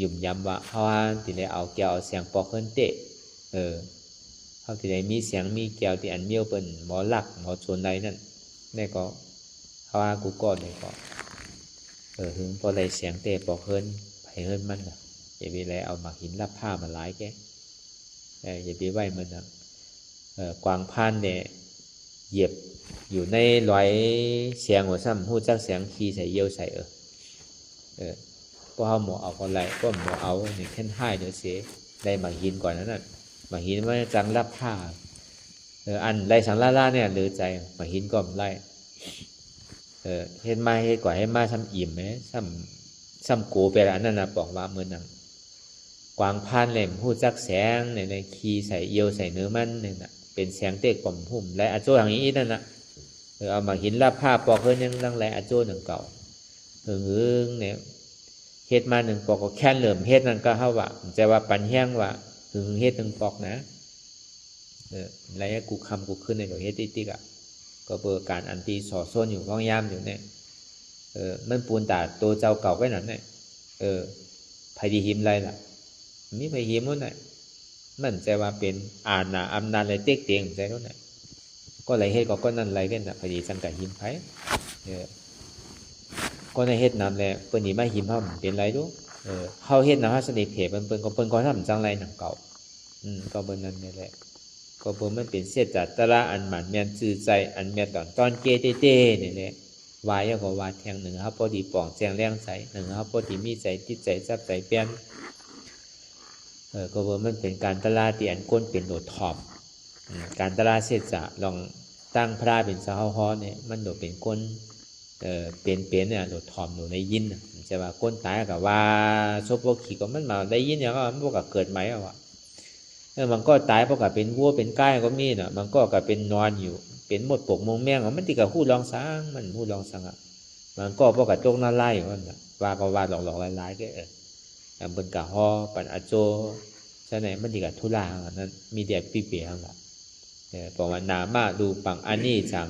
ยุ่มยำว่าเฮาที่ได้เอาแก้วเอาเสียงปอกเฮินเตะเฮาที่ได้มีเสียงมีแก้วที่อันเมียวเป็นหมอหลักหมอชนใดนั่นนี่ก็เฮากูก็นี่ก็ถึงพอได้เสียงเตะปอกเฮินไปเฮินมันน่ะอย่าไปเลยเอามาหินรับผ้ามาหลายแกอย่าไปไว้มันน่ะกวางพานเนี่ยเหยียบอยู่ในรอยเสียงหัวซ้ำหูจักเสียงขี้ใส่เยี่ยวใส่พอเขาหมอเอาก็ไรก็หมอเอาเนี่ยแค่ให้เดี๋ยวเสียได้มาหินก่อนนั้นน่ะมาหินว่าจังรับผ้าอันไรสังล่าเนี่ยหรือใจมาหินก็ไล่เห็นมาเห็นก่อนให้มาซ้ำอิ่มไหมซ้ำโกไปแล้วนั่นนะบอกว่าเมื่อนังกวางพานเล่มหูจักแสงในขี้ใส่เยี่ยวใส่เนื้อมันเนี่ยนะเป็นแสงเตะกล่อมหุ่มและอาโจอย่างนี้นั่นนะเอามาหินรับผ้าปอกเฮินยังตั้งและอาโจหนึ่งเก่าเนี่ยเฮ็ดมาหนึ่งปอกก็แค่เหลื่อมเฮ็ดนั่นก็เท่าว่าจะว่าปันแห้งว่าเฮ็ดหนึ่งปอกนะแล้วกูคำกูขึ้นในตัวเฮ็ดติ๊กอ่ะก็เปิดการอันตีสอดส้นอยู่ก้องยามอยู่เนี่ยมันปูนตาตัวเจ้าเก่าไว้นั่นเนี่ยไผดีหิมไรล่ะมีไผหิมนู้นเนี่ยมันจะว่าเป็นอ่านอำนาจอะไรเต็กเตียงใจนู้นเนี่ยก็ไรเฮ็ดก็นั่นไรกันนะพอดีจังกับหิมไผก็ในเฮ็ดนั่นแหละเปิ้นนี่มาหิมเฮาเป็นไรดูเฮาเฮ็ดนะฮะสนิทเพเปิ้นก็เปิ้นก็ทำจังไรหนังเก่าก็เปิ้นนั่นนี่แหละก็เปิ้นมันเป็นเสียจัดตระอันหมันแม่นซื่อใจอันแม่นตอนเกเต้ๆนี่แหละวายก็ว่าแทงหนึ่งครับพอดีป่องแจงแรงใสหนึ่งครับพอดีมีใจจิตใจซับใจเปลี่ยนก็เปิ้นมันเป็นการตระที่อันก้นเป็นโดดทอบการตระเสียจะลองตั้งพระเป็นสาวฮ้อเนี่ยมันโดดเป็นก้นเป็นเนี่ยโดดทอมโดดได้ยินจะว่าก้นตายกับว่าซบพวกขี่ก็มันมาได้ยินอย่างก็มันพวกเกิดไหมอ่ะมันก็ตายเพราะกับเป็นวัวเป็นก้ายก็มีน่ะมันก็กับเป็นนอนอยู่เป็นหมดปกมงแมงมันติกับหู้ลองสังมันหู้ลองสังอ่ะมันก็เพราะกับโจกน่าไล่มันว่าก็ว่าหลอกๆลายๆก็บนกะฮอปันอาโจใช่ไหมมันติกับทุลานั้นมีเดียปีเปียงอ่ะบอกว่านามาดูปังอันนี้จัง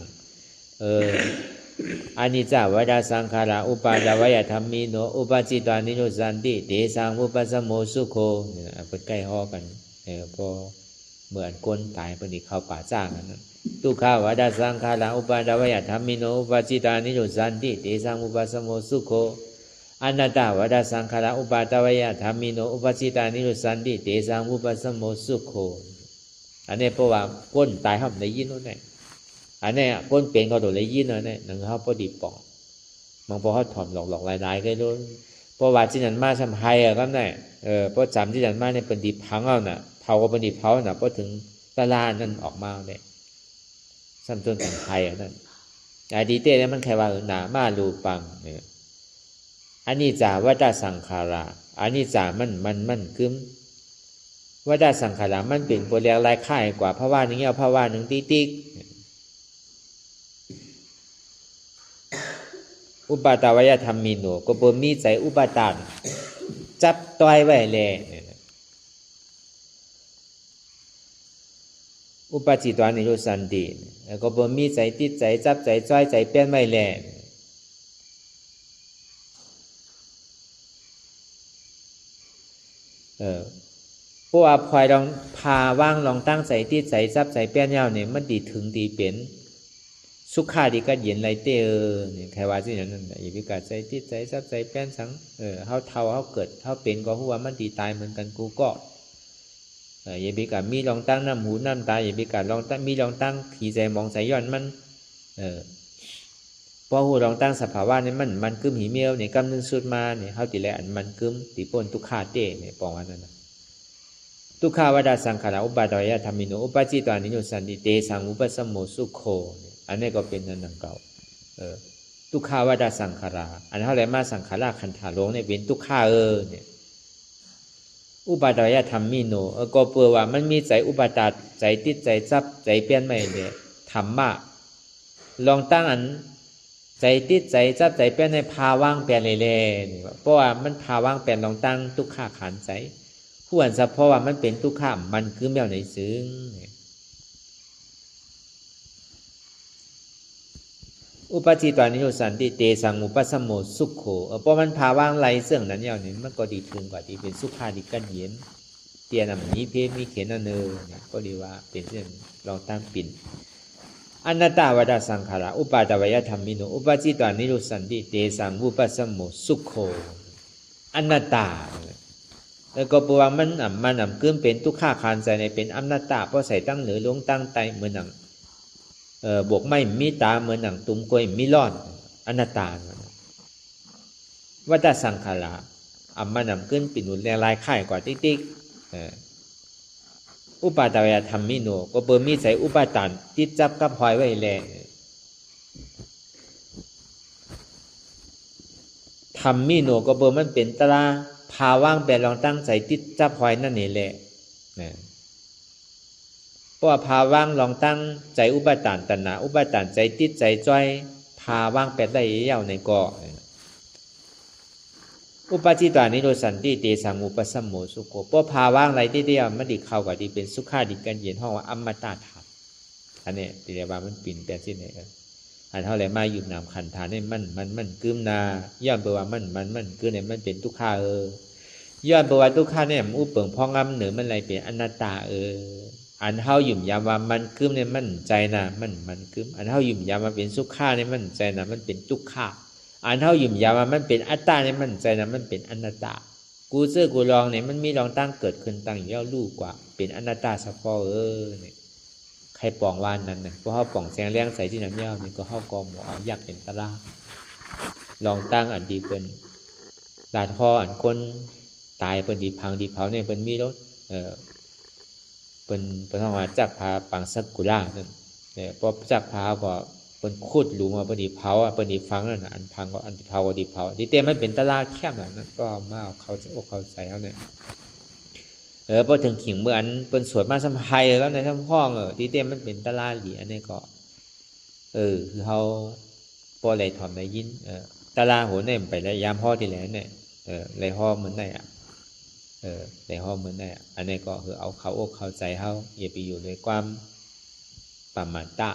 อานิจจาวดาสังขาราอุปาจาวายธรรมิโนอุปจิตวานิโรสันติเตสังอุปสมโมสุโคเป็นใกล้ฮอกันพอเหมือนคนตายเป็นอีกเข้าป่าจ้างกันทุกขาวดาสังขาราอุปาจาวายธรรมิโนอุปจิตวานิโรสันติเตสังอุปสมโมสุโคอนัตตาวดาสังขาราอุปาจาวายธรรมิโนอุปจิตวานิโรสันติเตสังอุปสมโมสุโคอันนี้เพราะว่าคนตายเขาได้ยินนั่นแหละอันนี้ก้นเป็นเขาโดนเลยยินเลยเนี่ยหนึ่งเขาพอดีปองบางพอเขาถอมหลอกลายๆก็โดนเพราะว่าที่นั่นมาทำไฮอ่ะก็เนี่ยเพราะจำที่นั่นมาในเป็นดีพังเอาน่ะเผาก็เป็นดีเผาน่ะเพราะถึงตลาดนั่นออกมาเนี่ยซ้ำจนเป็นไฮอ่ะนั่นไอ้ดีเต้เนี่ยมันแค่ว่าหนามาลูปังเนี่ยอันนี้จ่าวัฏสังขาราอันนี้จ่ามันกึมวัฏสังขารามันเป็นโปรเลียลายค่ายกว่าเพราะว่าหนึ่งเอาเพราะว่าหนึ่งติ๊กอุปาตาวายธรรมิโนก็บ่มีใจอุปาทานจับต้อยไว้แลอุปจิตวานิโรสันติก็บ่มีใจติดใจจับใจจ้อยใจเปลี่ยนไว้แลผู้ว่าพลอยลองพาว่างลองตั้งใจติดใจจับใจเปลี่ยนยาวเนี่ยมันดีถึงดีเป็น สุขาดีก็เย็นไรเตเนี่ยใครว่าสินั้นอย่าไปกัดใจติดใจซับใจแป้นสังเฮาเท่าเฮาเกิดเฮาเป็นก็ฮู้ว่ามันดีตายเหมือนกันกูก็อย่าไปกัดมีลองตั้งน้ำหูน้ำตาอย่าไปกัดลองตั้งมีลองตั้งขี่ใจมองใจย้อนมันพอหูลองตั้งสภาวะนี่มันกึมหีเมียวเนี่ยกำนึงสุดมาเนี่ยเฮาติแลอันมันกึมติปนทุกขาเตเนี่ยปองว่านั้นทุกขาวดาสังขารอุปาทวยธรรมิโนอุปจิตวานิโยสันติเตสังอุปสมโมสุโขอันนี้ก็เป็นนั่นเก่าทุกขาวดาสังขาราอันเท่าไรมาสังขาราขันธาลงเนี่ยเป็นทุกขาเนี่ยอุปาทวยธรรมิโนก็เปลือว่ามันมีใจอุปาทใจติดใจจับใจเปลี่ยนใหม่เนี่ยธรรมะลองตั้งอันใจติดใจจับใจเปลี่ยนในภาว่างเปลี่ยนเลยๆเพราะว่ามันภาว่างเปลี่ยนลองตั้งทุกขาขันใจผู้อันสัพเพราะว่ามันเป็นทุกขามันคือแมวในซึ้งอุปจิตวานิโยสันติเตสังอุปสมโมสุขโขเพราะมันภาว่างไรเสื่องนั้นอย่างนี้มันก็ดีถึงกว่าที่เป็นสุขาดีกันเย็นเตียนำนี้เพมีเขียนเนอเนี่ยก็ดีว่าเป็นเรื่องลองตั้งปิ่นอนัตตาวดาสังขาราอุปาทวยธรรมิโนอุปจิตวานิโยสันติเตสังอุปสมโมสุขโขอนัตตาแล้วก็บอกว่ามันเกินเป็นทุกข้าคานใจในเป็นอนัตตาเพราะใส่ตั้งเหนือลงตั้งไตเหมือนหนังบวกไม่มีตาเหมือนหนังตุ้มกล้วยมีร่อนอนัตตาวัฏสังขารามันเกินปิ่นหุ่นแรงลายข่ายกว่าติ๊กอุปาทวยธรรมิโนก็เบอร์มีใส่อุปาทานติดจับกับหอยไว้แลธรรมิโนก็เบอร์มันเป็นตราภาว่างแปลลองตั้งใจติดจับหอยนั่นนี่แหละเพราะว่าภาว่างลองตั้งใจอุปาทานตัณหาอุปาทานใจติดใจจ้อยภาว่างแปลได้ยาวในก่ออุปจิตวานิโรสันติเตสังอุปสมโมสุโขเพราะภาว่างไรที่เดียวมันดิเข้ากับที่เป็นสุขาดิกันเย็นห้องว่าอมตะธรรมอันนี้ที่เรียกว่ามันปิ่นแปลสิ้นเนี่ยอันเท่าไรมาอยู่นามขันธาเนี่ยมันกึมนาย้อนไปว่ามันคือเนี่ยมันเป็นทุกขาย้อนไปว่าทุกขาเนี่ยมันอุปเปิงพองำเหนือมันอะไรเป็นอนัตตาอันเท่าหยุ่มยามว่ามันกึมเนี่ยมันใจนะมันกึมอันเท่าหยุ่มยามว่าเป็นสุขาเนี่ยมันใจนะมันเป็นทุกขาอันเท่าหยุ่มยามว่ามันเป็นอัตตาเนี่ยมันใจนะมันเป็นอนัตตากูเสื้อกูลองเนี่ยมันมีลองตั้งเกิดขึ้นตั้งย่อลูกกว่าเป็นอนัตตาเฉพาะเนี่ยใครปองวานนั้นนะเพราะเขาปองแสงแรงใส่ที่น้ำเย้านี่ก็เข้ากอหมออยากเป็นตลาลองตั้งอันดีเป็นลาดคออันคนตายเป็นดีพังดีเผาเนี่ยเป็นมีรถเป็นท้องว่าจักพาปังสักกุล่านั่นเนี่ยพอจักพาก็เป็นขุดหลุมมาเป็นดีเผาเป็นดีฟังนั่นอันพังก็อันเผาก็ดีเผาดีเต้มันเป็นตลาแคบแบบนั้นก็มาเขาจะอกเขาใจเขาเนี่ยพอถึงขิงเมื่ออันเป็นสวดมาสัมภัยแล้วในทั้งห้องที่เต้มันเป็นตลาหลีอันนี้ก็คือเขาพอไหลถอมในยินตลาหัวเนี่ยไปแล้วยามห่อที่แล้วเนี่ยไหลห่อเหมือนไหนไหลห่อเหมือนไหนอันนี้ก็คือเอาเขาอกเขาใจเขาอย่าไปอยู่ในความปมาตะ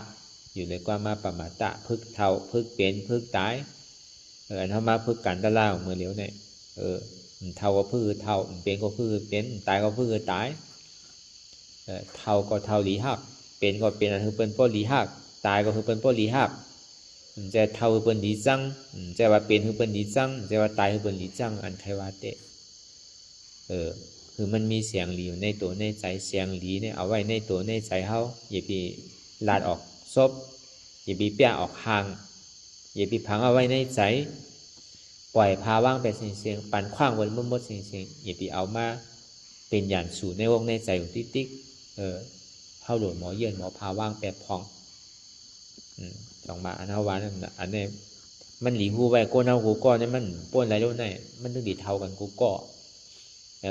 อยู่ในความมาปมาตะพึกเท่าพึกเป็นพึกตายอันเขามาพึกกันตลาเมื่อเลี้ยวเนี่ยเท่าก็พื้นเท่าเป็นก็พื้นเป็นตายก็พื้นตายเท่าก็เท่าหลีหักเป็นก็เป็นอันคือเป็นป้อหลีหักตายก็คือเป็นป้อหลีหักจะเท่าคือเป็นหลีจังจะว่าเป็นคือเป็นหลีจังจะว่าตายคือเป็นหลีจังอันไทวาเตคือมันมีเสียงหลีอยู่ในตัวในใจเสียงหลีเนี่ยเอาไว้ในตัวในใจเขาอย่าไปลาดออกซบอย่าไปเปี้ยออกห่างอย่าไปพังเอาไว้ในใจปล่อยพาว่างไปเสียงปั่นขว้างบนมดเสียงอย่าไปเอามาเป็นอย่างสู่ในวงในใจของติ๊กเข้าหลวงหมอเยื่อหมอพาว่างแปรพองสองมาอันเท่าวันอันนี้มันหลีหูไว้ก้นเท่ากูก้อนนี่มันป้นอะไรด้วยเนี่ยมันต้องดีเท่ากันกูก้อ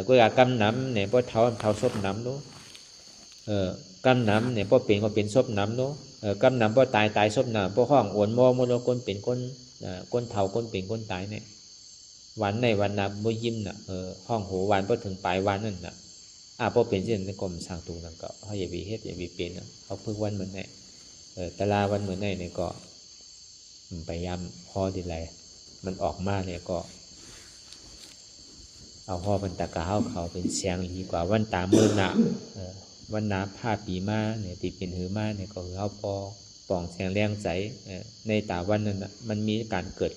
ก็อยากกำน้ำเนี่ยพอเท่าซบน้ำนู้กำน้ำเนี่ยพอเป็นก็เป็นซบน้ำนู้กำน้ำพอตายซบน้ำพอห้องอวนมอมโนก้นเป็นก้นเท่าก้นเป็นก้นตายเนี่ยวันในวันนับบ่ยิ้มน่ะห้องโหวันพอถึงปลายวันนั่นน่ะพอเป็นเช่นในกรมสร้างตูนั่นก็เขาอย่าไปเฮ็ดอย่าไปเป็นเขาพึกวันเหมือนเนี่ยตลาวันเหมือนเนี่ยก็พยายามพอดีไรมันออกมาเนี่ยก็เอาห่อเป็นตะกะเขาเป็นเสียงดีกว่าวันตามือหนาวันนาผ้าปีมาเนี่ยตีเป็นหือมาเนี่ยก็คือเขาพอ ปองแสงแรงใสในตาวันนั้นมันมีการเกิด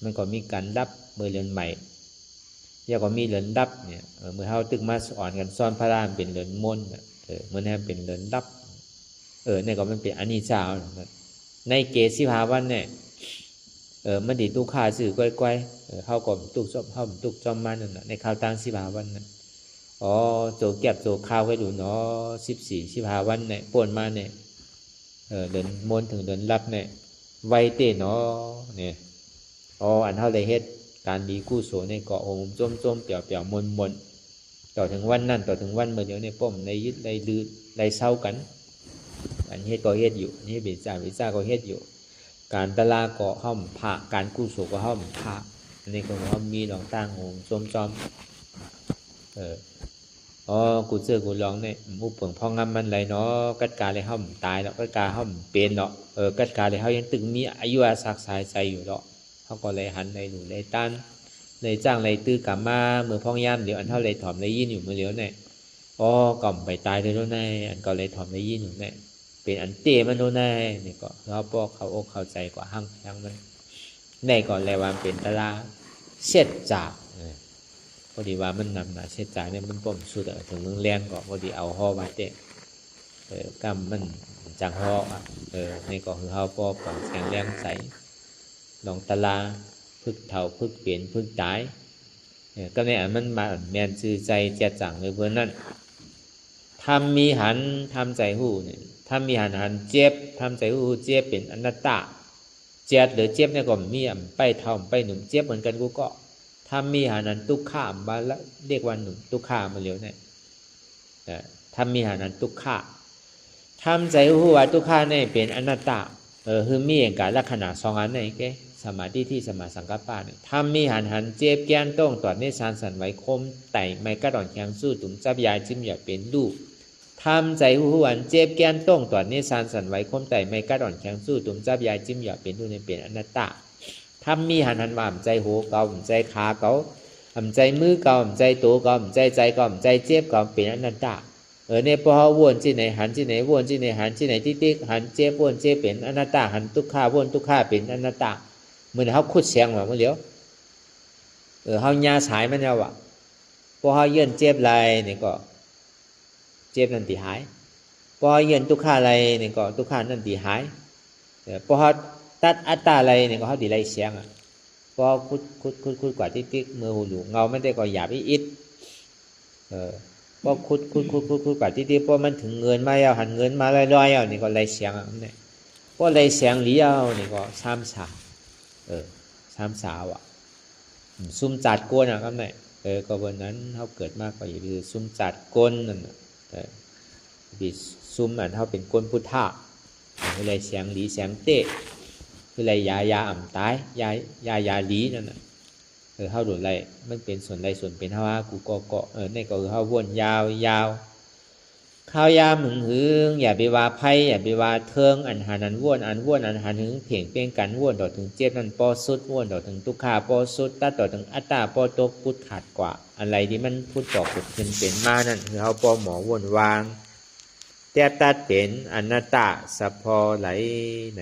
มันก็มีการดับเมื่อเรือนใหม่ยังก็มีเรือนดับเนี่ยเมื่อเฮาตึกมาสอนกันซ้อนพระรามเป็นเรือนมนต์เหมือนแฮมเป็นเรือนดับเนี่ยก็มันเป็นอนิจจาในเกศิภาวันเนี่ยมันดีตุกขาสื่อก้อยๆเฮาก็ตุกจอมเฮาตุกจอมมานั่นน่ะในข่าวต่างศิภาวันน่ะอ๋อโจเก็บโจข้าวไว้ดูเนาะ14ศิภาวันเนี่ยป่นมาเนี่ยเดินมนถึงเดินรับเนี่ยไวเต้เนาะเนี่ยอ๋ออันเฮาได้เฮ็ดการดีกู้โสในเกาะโอมจมๆเปี่ยวๆมนต่อถึงวันนั้นต่อถึงวันเมื่อเดี๋ยวในป้อมในยึดในลือในเศร้ากันอันเฮ็ดก็เฮ็ดอยู่นี่วิจาก็เฮ็ดอยู่การตลาก็ห้อมพระการกู้โสก็ห้อมพระอันนี้ก็ห้อมมีหลองตั้งโอมจอมอ๋อกูเจอกูร้องเนี่ยมุเปิงพ่องำมันไรเนาะกัดกาเลยห้อมตายแล้วกัดกาห้อมเป็นเนาะกัดกาเลยเฮายังตึงมีอายุอาศักสายใจอยู่เนาะเฮาก็เลยหันในหนูในตันในจ้างในตื้อกลับมาเมื่อพ่องย่ำเดี๋ยวอันเท่าเลยถอมในยินอยู่เมื่อเลี้ยวเนี่ยอ๋อกล่อมไปตายเลยโน่นในอันก็เลยถอมในยินอยู่เนี่ยเป็นอันเตมันโน่นในนี่ก็เราปอกเขาอกเข้าใจกว่าหั่งยังมันในก่อนเลยว่าเป็นตะลาเช็ดจากพอดีว่ามันนำนะเช็ดจากเนี่ยมันป้อมสุดถึงเมืองแรงก็พอดีเอาห่อมาเตะกำมันจังห่อนี่ก็คือเฮาปอปองแสงแรงใสลองตะลาพึกเท่าพึกเปลี่ยนพึกตายก็เนี่ยมันมาแมนซื่อใจแจ่จังเลยเพื่อนนั่นทำมีหันทำใจหูเนี่ยทำมีหันเจ็บทำใจหูเจ็บเป็นอนัตตาเจ็บหรือเจ็บเนี่ยก็มีไปเท่าไปหนุ่มเจ็บเหมือนกันกูก็ทำมีหันทุกข้ามมาแล้วเรียกว่าหนุ่มทุกข้ามาเร็วเนี่ยทำมีหันทุกข้าทำใจหูว่าทุกข้าเนี่ยเป็นอนัตตาคือมีอย่างการลักษณะสองอันเนี่ยแกสมาธิที่สมาสังกัปปะเนี่ยทำมีหันเจ็บแก้นต้องตอดในสารสันไว้คมไต่ไม่กระดอนแข็งสู้ตุ่มจับยาจิ้มอย่าเป็นลูกทำใจหูหวนเจ็บแก้นต้องตอดในสารสันไว้คมไต่ไม่กระดอนแข็งสู้ตุ่มจับยาจิ้มอย่าเป็นลูกในเป็นอนัตตาทำมีหันว่าใจหูเก่าใจขาเก่าใจมือเก่าใจตัวเก่าใจเก่าใจเจ็บเก่าเป็นอนัตตาเนี่ยพอวนที่ไหนหันที่ไหนวนที่ไหนหันที่ไหนติ๊กหันเจ็บวนเจ็บเป็นอนัตตาหันทุกข้าวนทุกข้าเป็นอนัตตาเมื่อเขาขุดเสียงว่าเมื่อเลี้ยวเขาหญ้าสายมันแล้วอ่ะพอเขาเยื่อนเจ็บไรนี่ก็เจ็บนั่นตีหายพอเยื่อนทุกข้าไรนี่ก็ทุกข้านั่นตีหายพอเขาตัดอัตตาไรนี่ก็เขาตีไรเสียงอ่ะพอขุดกว่าติ๊กมือหูหลูเงาไม่ได้ก็หยาบอิดพอขุดกว่าติ๊กพอมันถึงเงินมาแล้วหันเงินมาลอยๆนี่ก็ไรเสียงอ่ะนี่พอไรเสียงเลี้ยวนี่ก็ซ้ำฉาสามสาวอ่ะซุ่มจัดก้นอ่ะครับเนี่ยก็วันนั้นเขาเกิดมากกว่าอยู่คือซุ่มจัดก้นนั่นบิดซุ่มอันเขาเป็นก้นพุทธะคืออะไรเสียงหลีเสียงเตะคืออะไรยาอ่ำตายยาหลีนั่นน่ะเขาโดนอะไรมันเป็นส่วนใดส่วนเป็นเท่าว่ากูก็นี่ก็คือเขาวนยาวข้าวยามึงหึงอย่าไปว่าไพ่อย่าไปว่าเทิงอันหันอันว่นอันหันหึงเพ่งเป้งกันว่นต่อถึงเจ็บนั่นปอสุดว่นต่อถึงทุกขาปอสุดตัดต่อถึงอัตตาปอตกพุทธขาดกว่าอะไรที่มันพูดต่อพุทธเป็นมานั่นคือเขาปอหมอว่นวางแต่ตัดเป็นอนัตตาสัพพอไหลไหน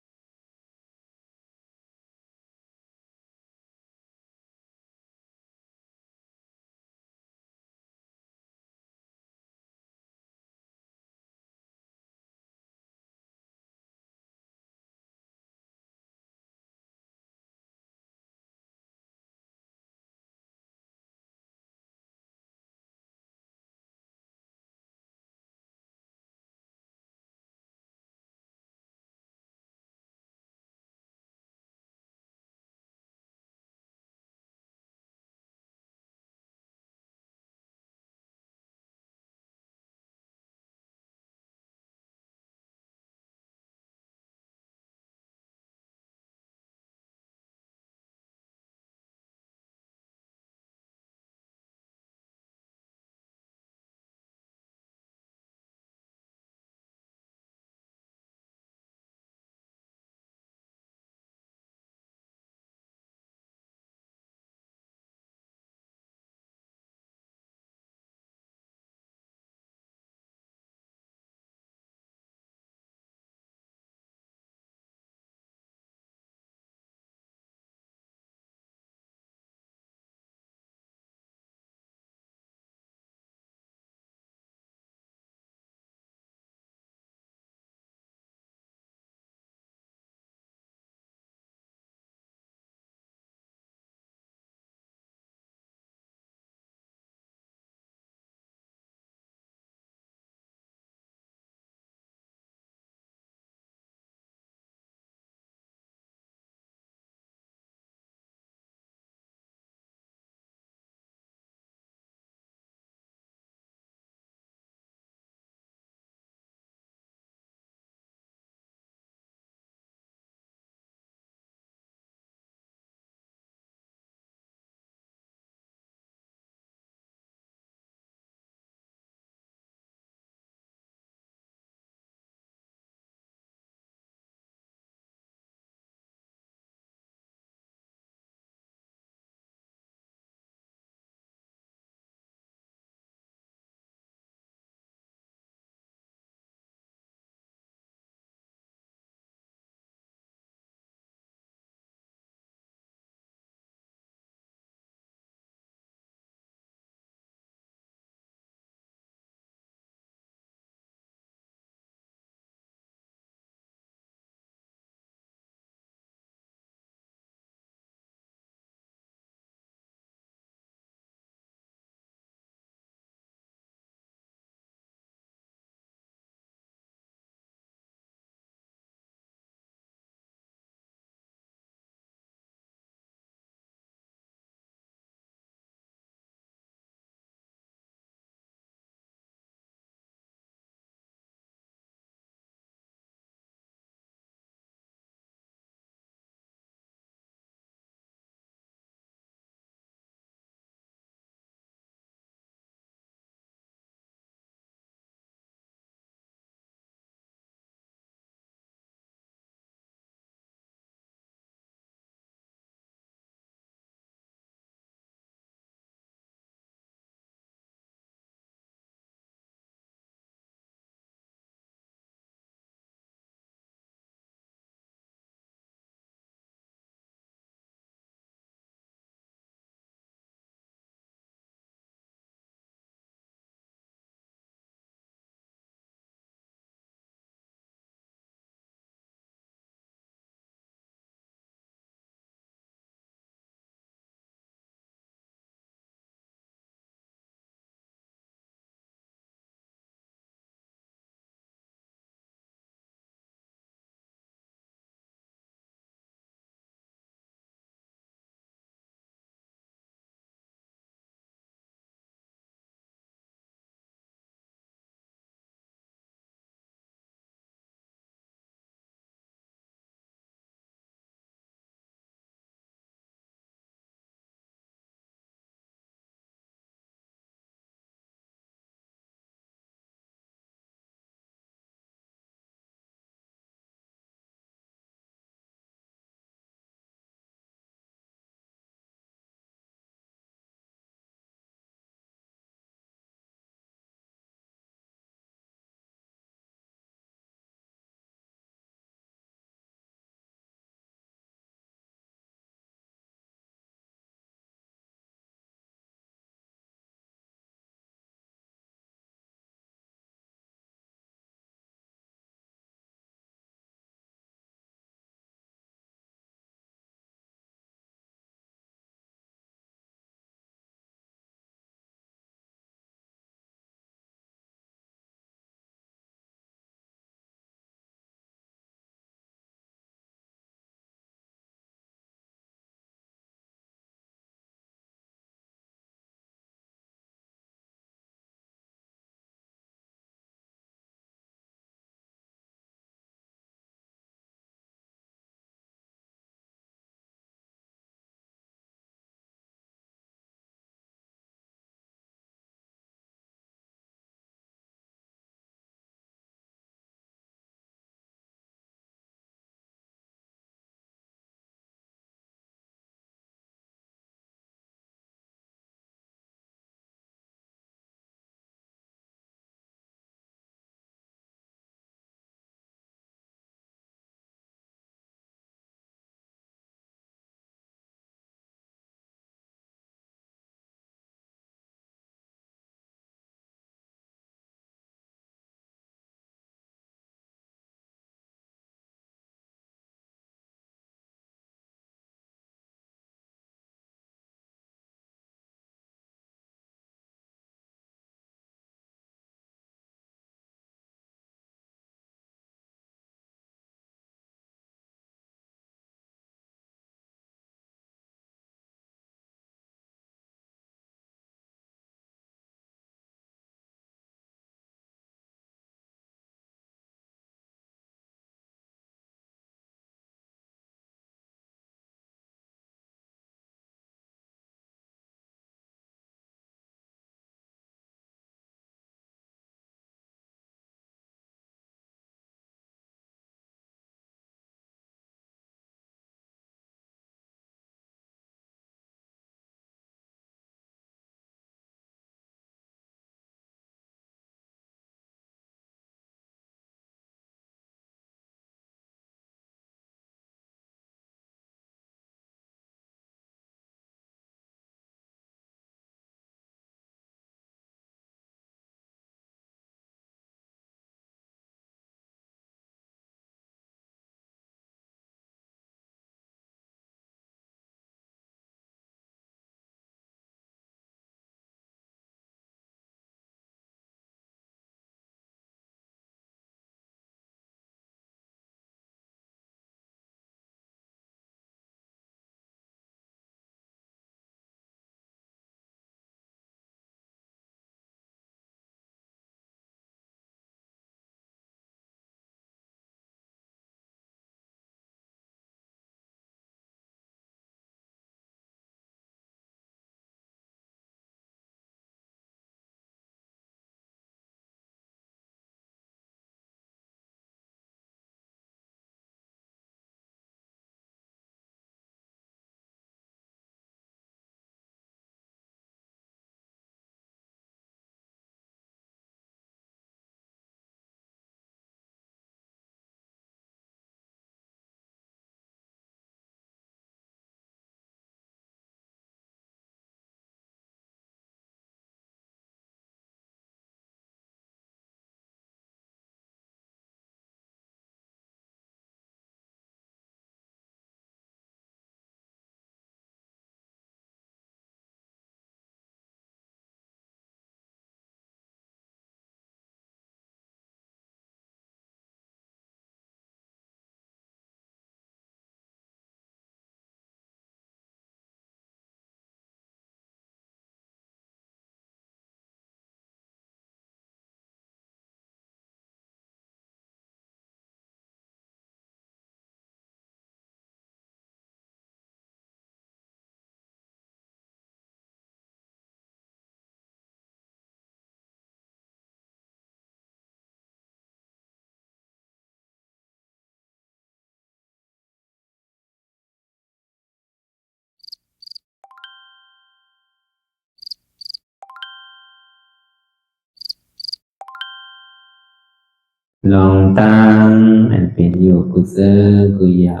ลองตั้งอันเป็นอยู่กุเซอกุยา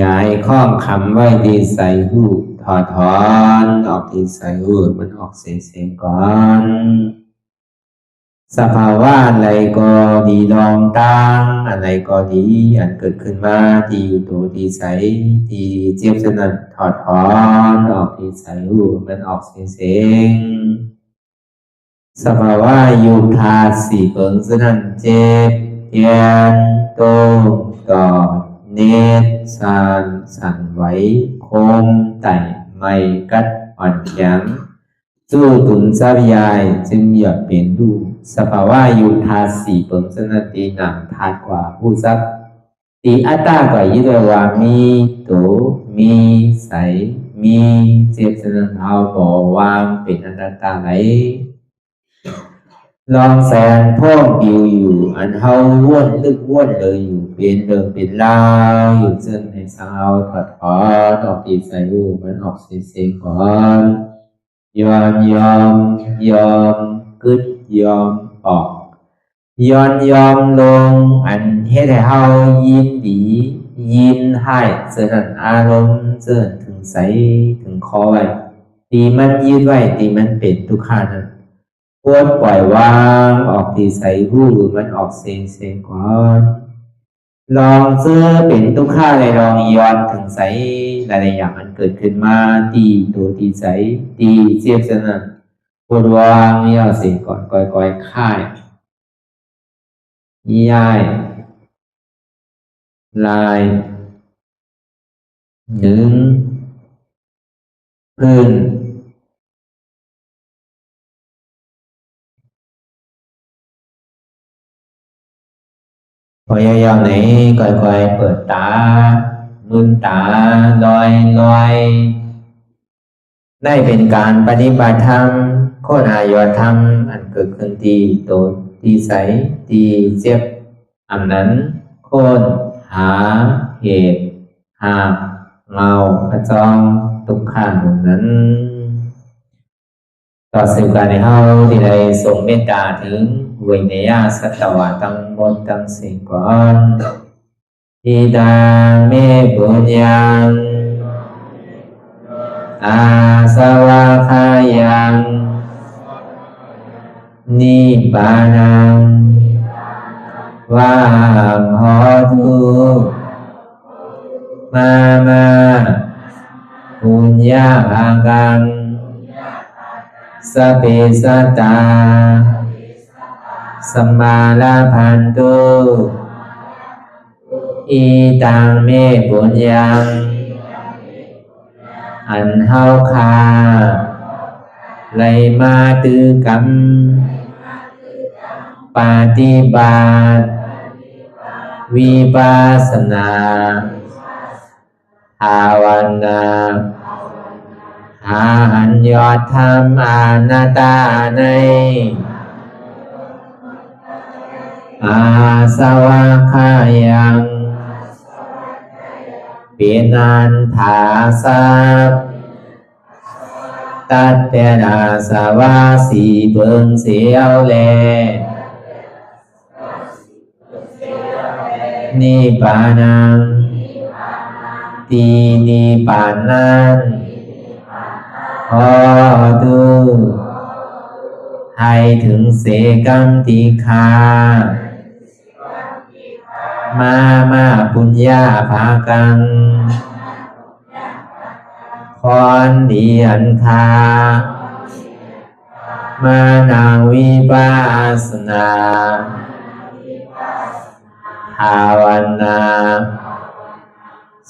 ย้ายข้องคำไว้ที่ใส่หูถอดถอนออกที่ใส่หูมันออกเสียงก่อนสภาวะอะไรก็ดีลองตั้งอะไรก็ดีอันเกิดขึ้นมาที่อยู่ตัวที่ใส่ที่เจ็บสนั่นถอดถอนออกที่ใส่หูมันออกเสียงสภาวะอยู่ธาตุสี่เปิงสนั่นเจ็บเย็นโตกอดเนตสั่นไหวโคมไต่ไม่กัดอ่อนแข็งสู้ตุนทรัพยายจึงอยากเปลี่ยนดูสภาวะอยู่ธาตุสี่เปิงสนั่นตีหนังธาตุกว่าผู้ทรัพย์ตีอัตตากว่ายึดว่ามีโตมีใสมีเจ็บสนั่นเอาบ่วางเป็นอนัตตาไหลลองแสนพ่องบิวอยู่อันเฮาว่นลึกว่นเลยอยู่เป็นเดิมเป็นลาวอยู่ซึ่งในสาวถอดถอนออกตีใส่หูมันออกเสียงก่อนยอมกึดยอมออกยอมลงอันเฮ็ดให้เฮายินดียินให้เสื่อมอารมณ์เสื่อมถึงใสถึงคอไว้ตีมันยืดไว้ตีมันเป็นทุกขานั้นควรปล่อยวางออกที่ใส่หูมันออกเสียงก่อนลองเสื้อเป็นทุกข้าเลยลองย้อนถึงใสหลายๆอย่างมันเกิดขึ้นมาตีตัวตีใสตีเจียบสนั่นควรวางย่อเสียก่อนก่อยค่ายย้ายลายหนึ่งพื้นพยายามไหนค่อยๆเปิดตาลืมตาลอยได้เป็นการปฏิบัติธรรมโคตรอายธรรมอันเกิดขึ้นที่โตที่ใสที่เจ็บอันนั้นโคนหาเหตุหาเงาพระจองทุกขันนั้นต่อสื่อการในเฮาที่ได้ส่งเมตตาถึงวิเนยสัตวะทั้งหมดทั้งสิ้นก่อนอิดาเมปุญญังอาสวะคายังนิบานังวาหอตุมาปุญญาภากังสเปสัตตาสัมมาลาภันตุอีตังเมปุญญังอันเฮาคาไลมาตือกรรมปฏิบัติวิปัสสนาภาวนาหาอัญญธรรมอนัตตาในอาสวะคายังเปียนันถาสัพตัดเปนาสวะสีเปิงเสียวแลนิพพานังตีนิพพานันขอดูให้ถึงเสกัมติคามาปุญญาภากังพรดีอันคามานาวิปัสสนาภาวนา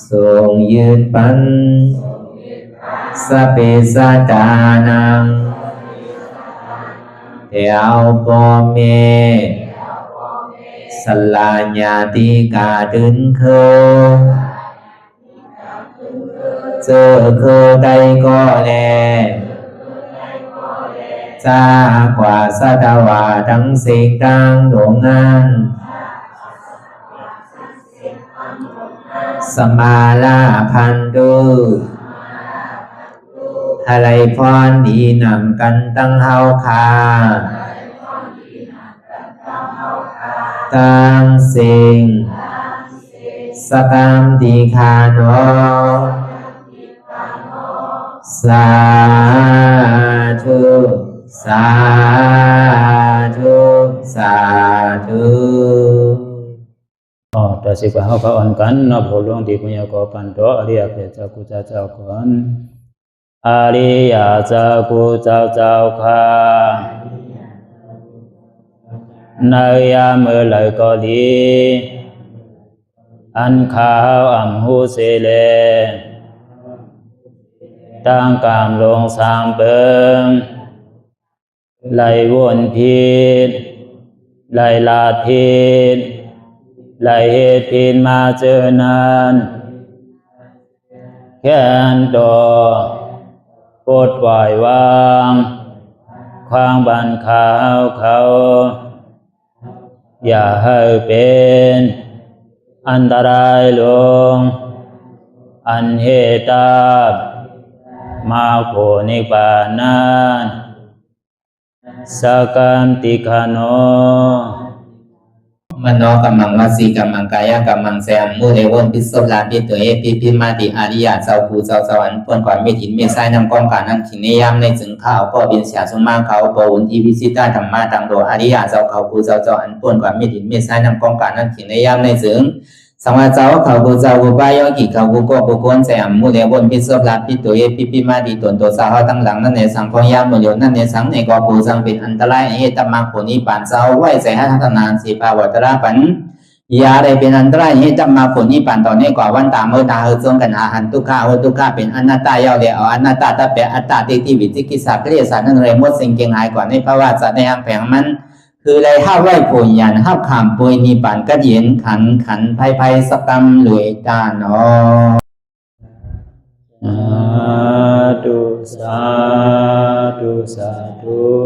ทรงยืนปันสเปสัตตานังเดียวปอเมสลาญาติกาดึงเคเจอเคได้ก็แลจากว่าสัตวาทั้งสิ่งทั้งดวงนั้นสมาลาพันตุอะไรพรดีนำกันตั้งเฮาคา ตังสิงสกรรมติคาโนสาธุสาธุสาธุ ต่อสิกว่าเฮาพระอ่อนกันเนาะผู้หลวงที่ปุญญาก็ปันโตอริยเพศเจ้ากูเจ้าก่อนอริยเจ้ากูเจ้าค่ะในยามเมื่อไหร่ก็ดีอันข้าวอ่ำหูเสเลตั้งกามลงสามเปิงไหลวนพิษไหลลาดพิษไหลเหตุพิษมาเจอนานแค้นดอกปดปล่อยวางความบันขาวเขาอย่าให้เป็นอันตรายลงอันเหตุตามาโผนิปานันสกันติคาโนมโนกัมมังวสีกัมมังกายกัมมังแสมมุเรวนพิศลาปิตัวเอพิมาติอาริยะเจ้าภูเจ้าสวรรค์พ้นก่อนเมถินเมษายนำกองการนั้นขินนิยามในจึงข้าวก็บินเสียสมาเขาปวุนทีวิสิตาธรรมะตังโดอาริยะเจ้าเขาภูเจ้าสวรรค์พ้นก่อนเมถินเมษายนำกองการนั้นขินนิยามในจึงสังวาเจ้าเขาภูเจ้าภูบายอกิเขาภูก็ภูกวนแสมมุเรวนพิศลาปิตัวเอพิมาติตนตัวสาวตั้งหลังนั่นในสังพยามโยนั่นในสังในกอภูสังเป็นอันตรายเหตุมาโผนิปานเจ้าไหวใส่หัตถนานสีภาวตระปันยาได้เป็นอันตรายให้จำมาผลนี้ปั่นตอนนี้กว่าวันตามเมื่อตาเฮจงกันหาหันทุกข้าทุกข้าเป็นอนัตตาเยาเดียวอนัตตาตาเปะอัตตาติวิจิกิสาเกลียสารนั่นเลยมดสิ่งเก่งหายกว่าในภาวะสัตว์ในอังแผงมันคือเลยห้าไหวผลยันห้าขามปุยนีปั่นก็เย็นขันภัยสกรรมหลวยตาเนาะสาธุสาธุ